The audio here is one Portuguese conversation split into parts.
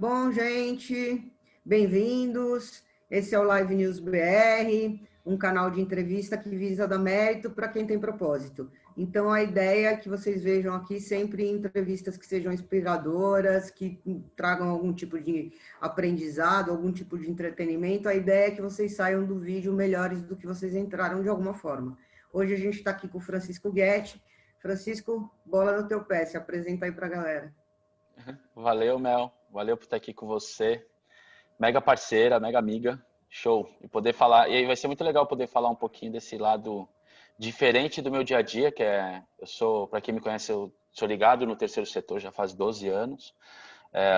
bom, gente? Bem-vindos. Esse é o Live News BR, um canal de entrevista que visa dar mérito para quem tem propósito. Então, a ideia é que vocês vejam aqui sempre entrevistas que sejam inspiradoras, que tragam algum tipo de aprendizado, algum tipo de entretenimento. A ideia é que vocês saiam do vídeo melhores do que vocês entraram de alguma forma. Hoje a gente está aqui com o Francisco Guetti. Francisco, bola no teu pé, se apresenta aí para a galera. Valeu, Mel. Valeu por estar aqui com você. Mega parceira, mega amiga. Show. E poder falar. E aí vai ser muito legal poder falar um pouquinho desse lado diferente do meu dia a dia, que é. Eu sou, para quem me conhece, eu sou ligado no terceiro setor já faz 12 anos.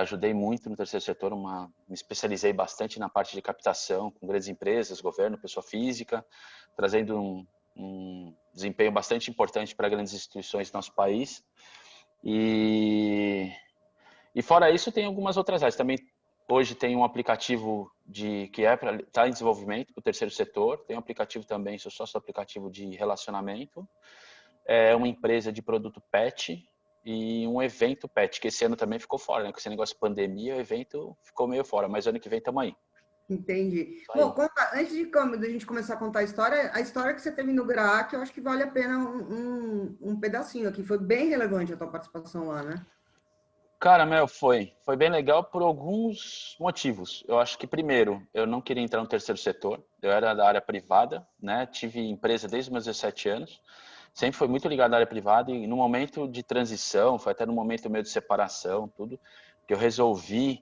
Ajudei muito no terceiro setor, me especializei bastante na parte de captação com grandes empresas, governo, pessoa física, trazendo um desempenho bastante importante para grandes instituições do nosso país. E fora isso, tem algumas outras áreas. Também hoje tem um aplicativo que está em desenvolvimento para o terceiro setor. Tem um aplicativo também, sou sócio do aplicativo de relacionamento. É uma empresa de produto pet e um evento pet, que esse ano também ficou fora, né? Com esse negócio de pandemia, o evento ficou meio fora, mas ano que vem estamos aí. Entendi. Bom, antes de gente começar a contar a história que você teve no GRAAC, eu acho que vale a pena um pedacinho aqui. Foi bem relevante a tua participação lá, né? Cara, Mel, foi bem legal por alguns motivos. Eu acho que, primeiro, eu não queria entrar no terceiro setor, eu era da área privada, né? Tive empresa desde os meus 17 anos, sempre foi muito ligado à área privada e no momento de transição, foi até no momento meio de separação, tudo, que eu resolvi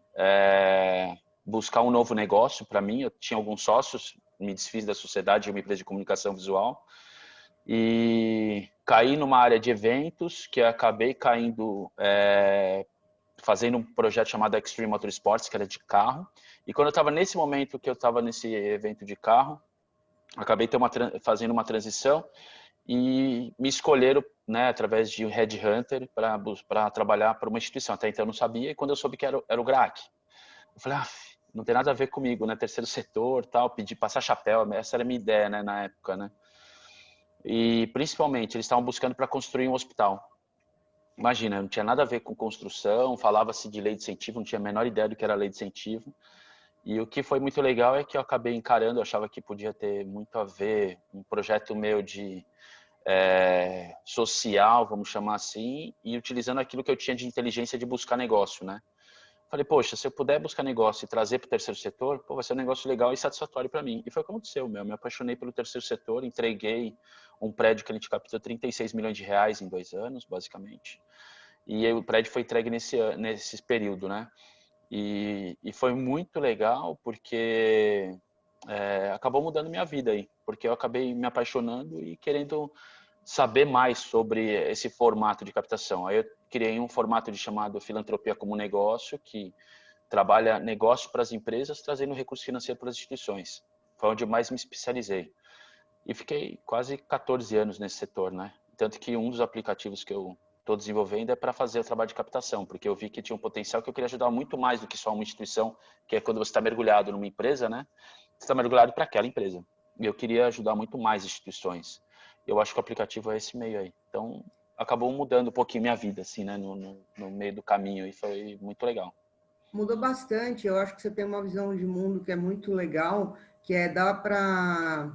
buscar um novo negócio para mim. Eu tinha alguns sócios, me desfiz da sociedade, uma empresa de comunicação visual, e caí numa área de eventos que acabei caindo fazendo um projeto chamado Extreme Motorsports, que era de carro. E quando eu estava nesse momento que eu estava nesse evento de carro, acabei fazendo uma transição e me escolheram, né, através de um headhunter para trabalhar para uma instituição. Até então eu não sabia, e quando eu soube que era o GRAAC, eu falei, não tem nada a ver comigo, né, terceiro setor, tal, pedi passar chapéu, essa era a minha ideia, né, na época, né. E principalmente eles estavam buscando para construir um hospital. Imagina, não tinha nada a ver com construção, falava-se de lei de incentivo, não tinha a menor ideia do que era lei de incentivo. E o que foi muito legal é que eu acabei encarando, eu achava que podia ter muito a ver, um projeto meu de social, vamos chamar assim, e utilizando aquilo que eu tinha de inteligência de buscar negócio, né? Falei, poxa, se eu puder buscar negócio e trazer para o terceiro setor, pô, vai ser um negócio legal e satisfatório para mim. E foi o que aconteceu, meu. Me apaixonei pelo terceiro setor, entreguei um prédio que a gente captou 36 milhões de reais em 2 anos, basicamente. E aí, o prédio foi entregue nesse período, né? E foi muito legal porque acabou mudando minha vida aí. Porque eu acabei me apaixonando e querendo saber mais sobre esse formato de captação. Aí eu criei um formato chamado Filantropia como Negócio, que trabalha negócio para as empresas, trazendo recurso financeiro para as instituições. Foi onde eu mais me especializei. E fiquei quase 14 anos nesse setor, né? Tanto que um dos aplicativos que eu estou desenvolvendo é para fazer o trabalho de captação, porque eu vi que tinha um potencial que eu queria ajudar muito mais do que só uma instituição, que é quando você está mergulhado numa empresa, né? Você está mergulhado para aquela empresa. E eu queria ajudar muito mais instituições. Eu acho que o aplicativo é esse meio aí. Então, acabou mudando um pouquinho minha vida, assim, né? No meio do caminho, e foi muito legal. Mudou bastante. Eu acho que você tem uma visão de mundo que é muito legal, que é dá para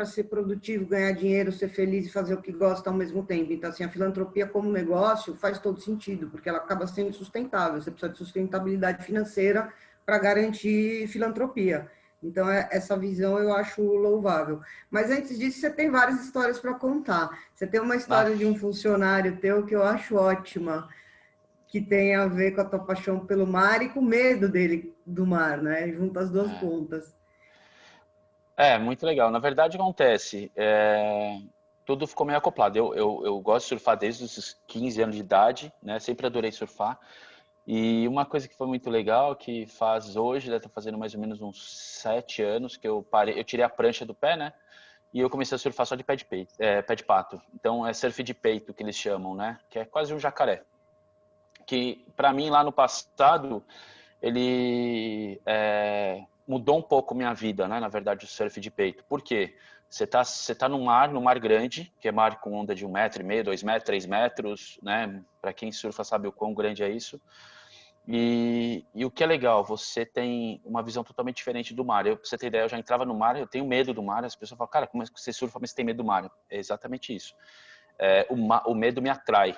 ser produtivo, ganhar dinheiro, ser feliz e fazer o que gosta ao mesmo tempo. Então, assim, a filantropia como negócio faz todo sentido, porque ela acaba sendo sustentável. Você precisa de sustentabilidade financeira para garantir filantropia. Então, essa visão eu acho louvável. Mas antes disso, você tem várias histórias para contar. Você tem uma história de um funcionário teu que eu acho ótima, que tem a ver com a tua paixão pelo mar e com o medo dele do mar, né? Junta as duas pontas. Muito legal. Na verdade, acontece, tudo ficou meio acoplado. Eu gosto de surfar desde os 15 anos de idade, né? Sempre adorei surfar. E uma coisa que foi muito legal, que faz hoje, deve estar fazendo mais ou menos uns 7 anos, que eu parei, eu tirei a prancha do pé, né? E eu comecei a surfar só de pé de peito, pé de pato. Então é surf de peito que eles chamam, né? Que é quase um jacaré. Que para mim lá no passado ele mudou um pouco minha vida, né? Na verdade, o surf de peito. Por quê? Você tá no mar grande, que é mar com onda de 1,5 metro, 2 metros, 3 metros, né? Para quem surfa sabe o quão grande é isso. E o que é legal, você tem uma visão totalmente diferente do mar. Pra você ter ideia, eu já entrava no mar, eu tenho medo do mar. As pessoas falam, cara, como é que você surfa, mas você tem medo do mar? É exatamente isso. O medo me atrai,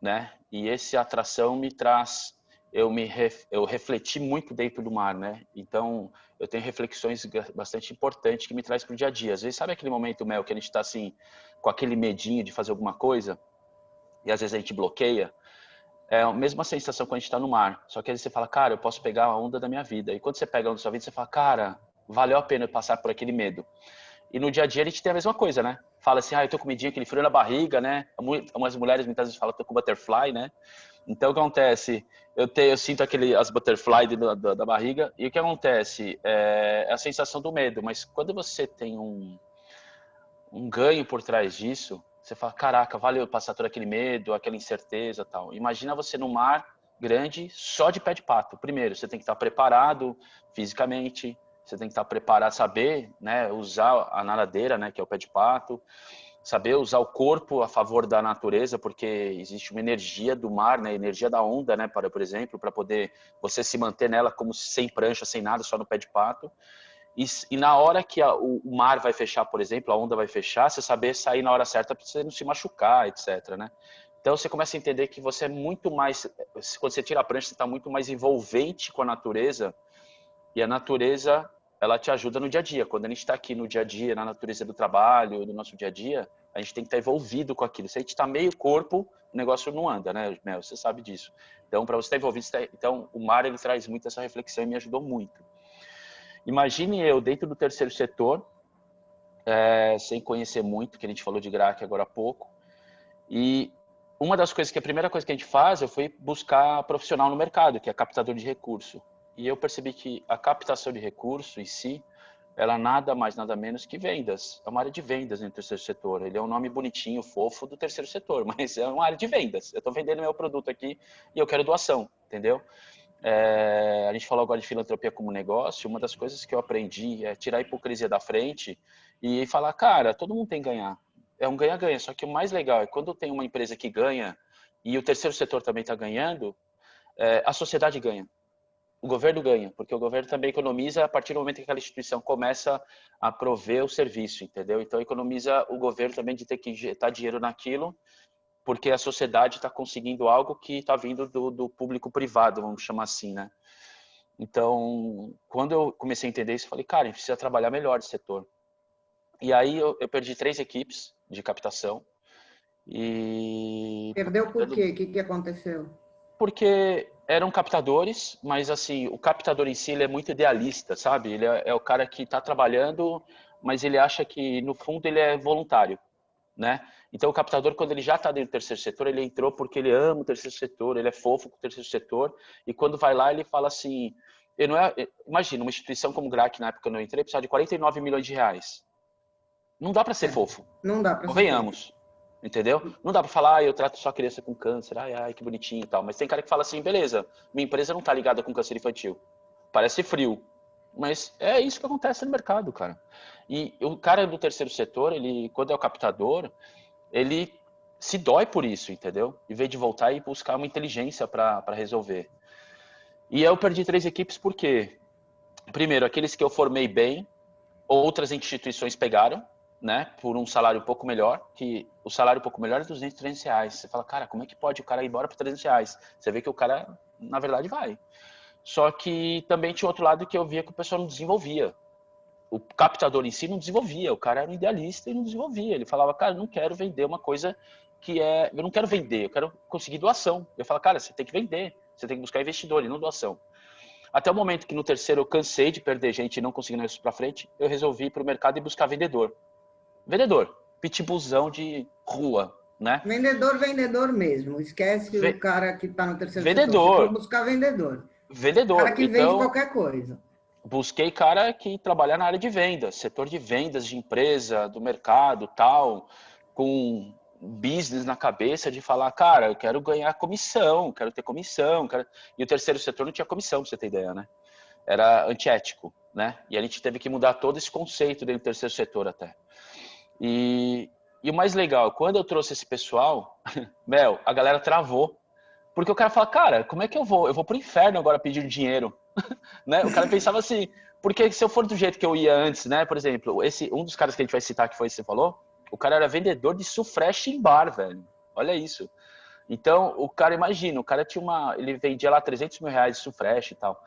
né? E essa atração me traz, eu refleti muito dentro do mar, né? Então, eu tenho reflexões bastante importantes que me traz para o dia a dia. Às vezes, sabe aquele momento, Mel, que a gente está assim, com aquele medinho de fazer alguma coisa, e às vezes a gente bloqueia? É a mesma sensação quando a gente está no mar. Só que aí você fala, cara, eu posso pegar a onda da minha vida. E quando você pega a onda da sua vida, você fala, cara, valeu a pena eu passar por aquele medo. E no dia a dia a gente tem a mesma coisa, né? Fala assim, eu tô com medinho, aquele frio na barriga, né? Umas mulheres muitas vezes falam, tô com butterfly, né? Então o que acontece? Eu sinto as butterfly da barriga, e o que acontece? É a sensação do medo, mas quando você tem um ganho por trás disso, você fala, caraca, valeu passar todo aquele medo, aquela incerteza e tal. Imagina você no mar grande, só de pé de pato. Primeiro, você tem que estar preparado fisicamente, você tem que estar preparado, saber, né, usar a nadadeira, né, que é o pé de pato, saber usar o corpo a favor da natureza, porque existe uma energia do mar, né, energia da onda, né, por exemplo, para poder você se manter nela como sem prancha, sem nada, só no pé de pato. E na hora que o mar vai fechar, por exemplo, a onda vai fechar, você saber sair na hora certa para você não se machucar, etc, né? Então você começa a entender que você é muito mais, quando você tira a prancha, você está muito mais envolvente com a natureza, e a natureza, ela te ajuda no dia a dia. Quando a gente está aqui no dia a dia, na natureza do trabalho, do nosso dia a dia, a gente tem que estar envolvido com aquilo. Se a gente está meio corpo, o negócio não anda, né, Mel? Você sabe disso. Então, para você estar envolvido, então o mar ele traz muito essa reflexão e me ajudou muito. Imagine eu dentro do terceiro setor, sem conhecer muito, que a gente falou de GRAC agora há pouco, e uma das coisas que a primeira coisa que a gente faz, eu fui buscar profissional no mercado, que é captador de recurso. E eu percebi que a captação de recurso em si, ela nada mais, nada menos que vendas. É uma área de vendas no terceiro setor. Ele é um nome bonitinho, fofo do terceiro setor, mas é uma área de vendas. Eu estou vendendo meu produto aqui e eu quero doação, entendeu? A gente falou agora de filantropia como negócio. Uma das coisas que eu aprendi é tirar a hipocrisia da frente e falar, cara, todo mundo tem que ganhar. É um ganha-ganha, só que o mais legal é quando tem uma empresa que ganha e o terceiro setor também está ganhando, a sociedade ganha. O governo ganha, porque o governo também economiza a partir do momento que aquela instituição começa a prover o serviço, entendeu? Então economiza o governo também de ter que injetar dinheiro naquilo, porque a sociedade está conseguindo algo que está vindo do público privado, vamos chamar assim, né? Então, quando eu comecei a entender isso, eu falei, cara, a gente precisa trabalhar melhor esse setor. E aí eu perdi 3 equipes de captação. E Perdeu por quê? O que que aconteceu? porque eram captadores, mas assim, o captador em si ele é muito idealista, sabe? Ele é o cara que está trabalhando, mas ele acha que no fundo ele é voluntário, né? Então o captador, quando ele já está dentro do terceiro setor, ele entrou porque ele ama o terceiro setor, ele é fofo com o terceiro setor, e quando vai lá ele fala assim, eu não é, imagina, uma instituição como o GRAC, na época que eu não entrei, precisava de 49 milhões de reais. Não dá para ser fofo, Não dá para ser fofo. convenhamos, entendeu? Não dá para falar, eu trato só criança com câncer, ai, que bonitinho e tal, mas tem cara que fala assim, beleza, minha empresa não tá ligada com câncer infantil, parece frio, mas é isso que acontece no mercado, cara. E o cara do terceiro setor, ele, quando é o captador, ele se dói por isso, entendeu? Em vez de voltar e buscar uma inteligência para resolver. E eu perdi 3 equipes porque, primeiro, aqueles que eu formei bem, outras instituições pegaram, né, por um salário um pouco melhor, que o salário um pouco melhor é 200, 300 reais. Você fala, cara, como é que pode o cara ir embora por 300 reais? Você vê que o cara, na verdade, vai. Só que também tinha outro lado que eu via que o pessoal não desenvolvia. O captador em si não desenvolvia, o cara era um idealista e não desenvolvia. Ele falava, cara, eu não quero vender uma coisa que é... Eu não quero vender, eu quero conseguir doação. Eu falo, cara, você tem que vender, você tem que buscar investidor e não doação. Até o momento que no terceiro eu cansei de perder gente e não conseguindo isso para frente, eu resolvi ir para o mercado e buscar vendedor. Vendedor, pitbullzão de rua, né? Vendedor, vendedor mesmo. Esquece o Ve cara que está no terceiro setor. Você foi vendedor, buscar vendedor. O cara vendedor. que vende Então, qualquer coisa. busquei cara que trabalha na área de vendas, setor de vendas de empresa, do mercado, tal, com business na cabeça de falar, cara, eu quero ganhar comissão, quero ter comissão, quero... E o terceiro setor não tinha comissão, pra você ter ideia, né? Era antiético, né? E a gente teve que mudar todo esse conceito dentro do terceiro setor até. E o mais legal, quando eu trouxe esse pessoal, Mel, a galera travou, Porque o cara fala, cara, como é que eu vou? Eu vou pro inferno agora pedir dinheiro, né? O cara pensava assim, porque se eu for do jeito que eu ia antes, né? Por exemplo, um dos caras que a gente vai citar, que foi esse que você falou, o cara era vendedor de sufresh em bar, velho. Olha isso. Então, o cara, imagina, o cara tinha ele vendia lá 300 mil reais de sufresh e tal.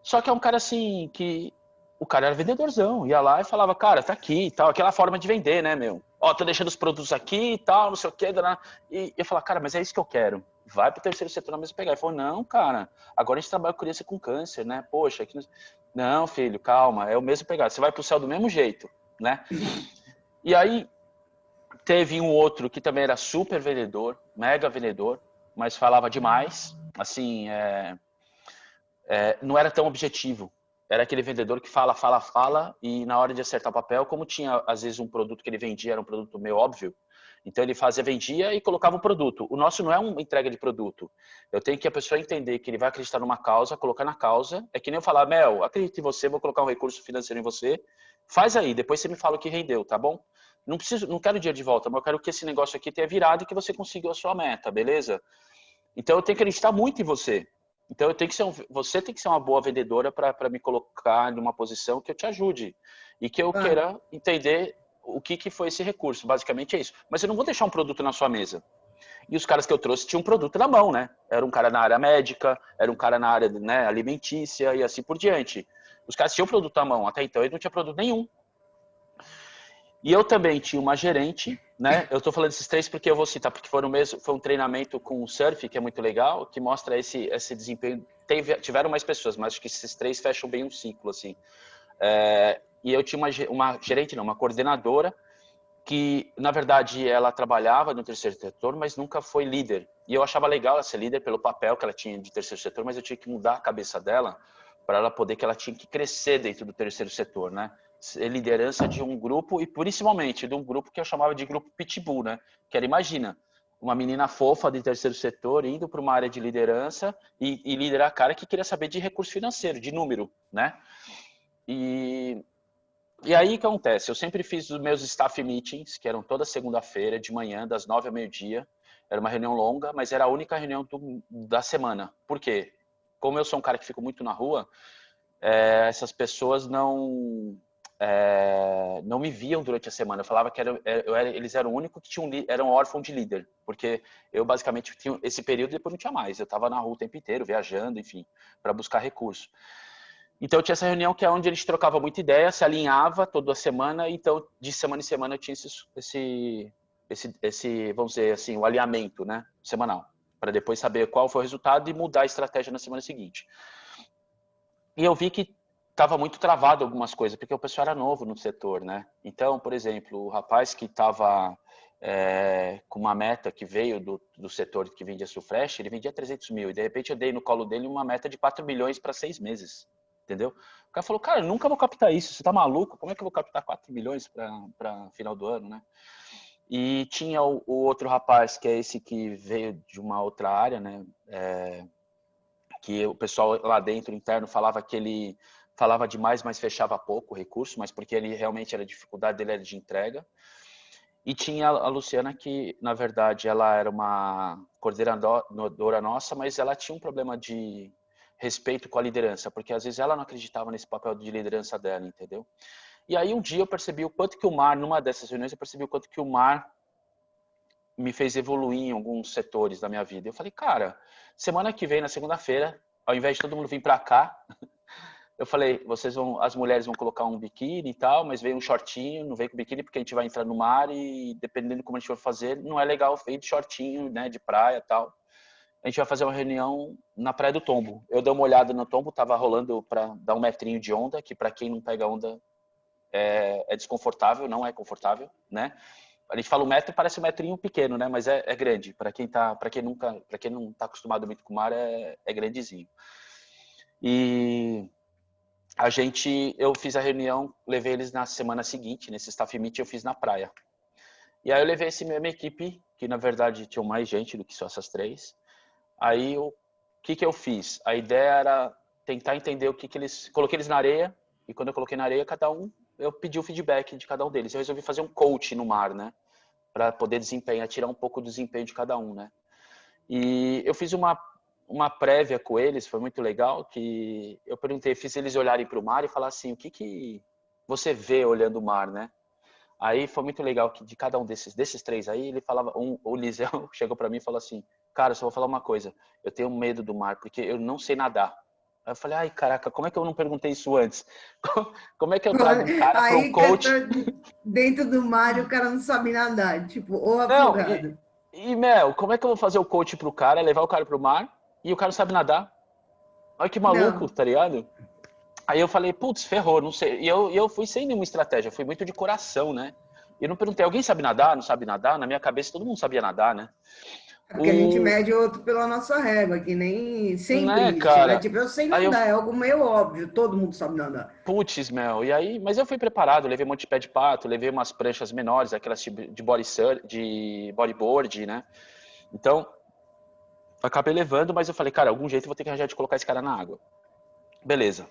Só que é um cara assim, que o cara era vendedorzão, ia lá e falava, cara, tá aqui e tal, aquela forma de vender, né, meu? Ó, tô deixando os produtos aqui e tal, não sei o quê. E eu falava, cara, mas é isso que eu quero. Vai pro terceiro setor na mesma pegar. Ele falou, não, cara, agora a gente trabalha com criança com câncer, né? Poxa, aqui... Não, filho, calma, é o mesmo pegar. Você vai pro céu do mesmo jeito, né? E aí, teve um outro que também era super vendedor, mega vendedor, mas falava demais, assim, não era tão objetivo. Era aquele vendedor que fala, fala, fala, e na hora de acertar o papel, como tinha às vezes um produto que ele vendia, era um produto meio óbvio, então ele vendia e colocava o produto. O nosso não é uma entrega de produto. Eu tenho que a pessoa entender que ele vai acreditar numa causa, colocar na causa. É que nem eu falar, Mel, acredito em você, vou colocar um recurso financeiro em você, faz aí, depois você me fala o que rendeu, tá bom? Não quero o dinheiro de volta, mas eu quero que esse negócio aqui tenha virado e que você conseguiu a sua meta, beleza? Então eu tenho que acreditar muito em você. Então você tem que ser uma boa vendedora para me colocar numa posição que eu te ajude e que eu queira entender o que foi esse recurso. Basicamente é isso. Mas eu não vou deixar um produto na sua mesa. E os caras que eu trouxe tinham um produto na mão, né? Era um cara na área médica, era um cara na área, né, alimentícia e assim por diante. Os caras tinham produto na mão. Até então ele não tinha produto nenhum. E eu também tinha uma gerente, né? Eu estou falando desses três porque eu vou citar, porque foi um treinamento com o surf, que é muito legal, que mostra esse desempenho. Tiveram mais pessoas, mas acho que esses três fecham bem um ciclo, assim. E eu tinha uma gerente, não, uma coordenadora, que, na verdade, ela trabalhava no terceiro setor, mas nunca foi líder. E eu achava legal ela ser líder pelo papel que ela tinha de terceiro setor, mas eu tinha que mudar a cabeça dela para ela poder, que ela tinha que crescer dentro do terceiro setor, né? Ser liderança de um grupo, e principalmente de um grupo que eu chamava de grupo Pitbull, né? Que era, imagina, uma menina fofa de terceiro setor indo para uma área de liderança e liderar a cara que queria saber de recurso financeiro, de número, né? E aí o que acontece? Eu sempre fiz os meus staff meetings, que eram toda segunda-feira, de manhã, das 9 ao meio-dia. Era uma reunião longa, mas era a única reunião da semana. Por quê? Como eu sou um cara que fico muito na rua, essas pessoas não me viam durante a semana. Eu falava que eles eram o único que eram órfãos de líder, porque eu basicamente tinha esse período e depois não tinha mais. Eu estava na rua o tempo inteiro, viajando, enfim, para buscar recursos. Então eu tinha essa reunião que é onde a gente trocava muita ideia, se alinhava toda semana, então de semana em semana eu tinha esse vamos dizer assim, o alinhamento, né, semanal, para depois saber qual foi o resultado e mudar a estratégia na semana seguinte. E eu vi que estava muito travado algumas coisas, porque o pessoal era novo no setor, né? Então, por exemplo, o rapaz que estava com uma meta que veio do setor que vendia Sufresh, ele vendia 300 mil, e de repente eu dei no colo dele uma meta de 4 milhões para 6 meses. Entendeu? O cara falou, cara, eu nunca vou captar isso, você tá maluco? Como é que eu vou captar 4 milhões para final do ano, né? E tinha o outro rapaz, que é esse que veio de uma outra área, né? Que o pessoal lá dentro, interno, falava que ele falava demais, mas fechava pouco o recurso, mas porque ele realmente era a dificuldade dele era de entrega. E tinha a Luciana, que na verdade ela era uma coordenadora nossa, mas ela tinha um problema de respeito com a liderança, porque às vezes ela não acreditava nesse papel de liderança dela, entendeu? E aí um dia eu percebi o quanto que o Mar, numa dessas reuniões, eu percebi o quanto que o Mar me fez evoluir em alguns setores da minha vida. Eu falei, cara, semana que vem, na segunda-feira, ao invés de todo mundo vir para cá, eu falei, as mulheres vão colocar um biquíni e tal, mas vem um shortinho, não vem com biquíni porque a gente vai entrar no mar e dependendo de como a gente for fazer, não é legal vir de shortinho, né, de praia e tal. A gente vai fazer uma reunião na Praia do Tombo. Eu dei uma olhada no Tombo, tava rolando para dar 1 metrinho de onda, que para quem não pega onda é desconfortável, não é confortável, né? A gente fala 1 metro, parece 1 metrinho pequeno, né? Mas é grande. Para quem não tá acostumado muito com o mar, é grandezinho. E eu fiz a reunião, levei eles na semana seguinte, nesse staff meet eu fiz na praia. E aí eu levei essa mesma equipe, que na verdade tinha mais gente do que só essas três. Aí o que eu fiz? A ideia era tentar entender coloquei eles na areia, e quando eu coloquei na areia, eu pedi o feedback de cada um deles. Eu resolvi fazer um coach no mar, né? Para poder tirar um pouco do desempenho de cada um, né? E eu fiz uma uma prévia com eles, foi muito legal, que eu perguntei, fiz eles olharem para o mar e falar assim, o que que você vê olhando o mar, né? Aí foi muito legal que de cada um desses três aí, ele falava, o Liseu chegou para mim e falou assim, cara, eu só vou falar uma coisa, eu tenho medo do mar, porque eu não sei nadar. Aí eu falei, ai, caraca, como é que eu não perguntei isso antes? Como é que eu trago um cara para um Aí que coach? tá dentro do mar e o cara não sabe nadar, tipo, ou Não, afogado. Mel, como é que eu vou fazer o coach pro cara, levar o cara pro mar, e o cara não sabe nadar? Olha que maluco, Não, tá ligado? Aí eu falei, putz, ferrou, não sei. E eu fui sem nenhuma estratégia, fui muito de coração, né? E eu não perguntei, alguém sabe nadar? Não sabe nadar? Na minha cabeça todo mundo sabia nadar, né? é porque a gente O, mede o outro pela nossa régua, que nem né, sempre isso, né? cara? Tipo, eu sei Aí eu, nadar, é algo meio óbvio, todo mundo sabe nadar. putz, Mel, e aí, mas eu fui preparado, levei um monte de pé de pato, levei umas pranchas menores, aquelas de de bodyboard, né? Então, acabei levando, mas eu falei, cara, algum jeito eu vou ter que arranjar de colocar esse cara na água. Beleza.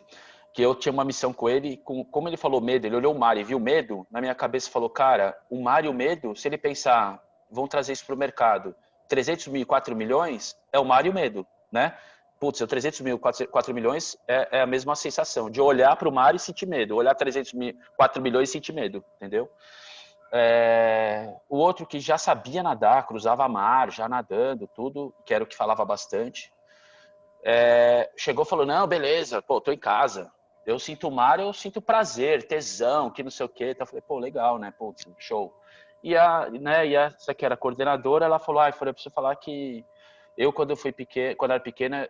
Que eu tinha uma missão com ele, como ele falou medo, ele olhou o mar e viu medo, na minha cabeça falou, cara, o mar e o medo, se ele pensar, vão trazer isso para o mercado, 300 mil, 4 milhões, é o mar e o medo, né? Putz, 300 mil, 4 milhões é a mesma sensação, de olhar para o mar e sentir medo, olhar 300 mil, 4 milhões e sentir medo, entendeu? O outro que já sabia nadar, cruzava mar, já nadando, tudo, que era o que falava bastante, chegou e falou, não, beleza, pô, tô em casa. Eu sinto o mar, eu sinto prazer, tesão, que não sei o quê. Então eu falei, pô, legal, né? Pô, show. Essa que era coordenadora, ela falou, eu falei pra você falar que eu, quando eu fui pequeno, quando eu era pequena,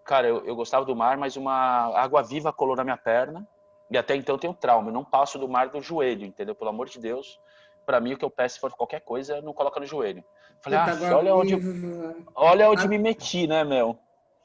cara, eu gostava do mar, mas uma água viva colou na minha perna. E até então eu tenho trauma, eu não passo do mar do joelho, entendeu? Pelo amor de Deus. Pra mim, o que eu peço, se for qualquer coisa, não coloca no joelho. Falei, Puta, água viva. olha onde me meti, né, meu?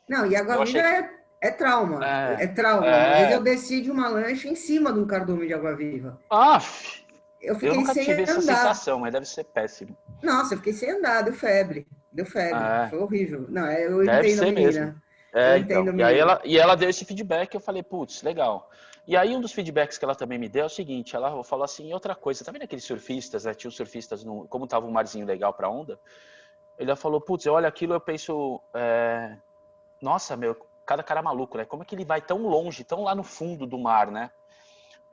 Não, e Eu água-viva achei que. é trauma. É É, trauma. Uma vez eu é. desci de uma lancha em cima de um cardume de água-viva. Aff, Eu eu fiquei nunca sem tive essa andar. sensação, mas deve ser péssimo. Nossa, eu fiquei sem andar, deu febre. Deu febre. É, Foi horrível. Não, eu deve entendo a ser mesmo. menina. Eu entendo Então. a E aí menina. ela deu esse feedback, eu falei, putz, legal. E aí um dos feedbacks que ela também me deu é o seguinte, ela falou assim, outra coisa, tá vendo aqueles surfistas, né? Tinha os surfistas, como tava um marzinho legal pra onda, ele falou, putz, eu olho aquilo eu penso, nossa, meu, cada cara maluco, né? Como é que ele vai tão longe, tão lá no fundo do mar, né?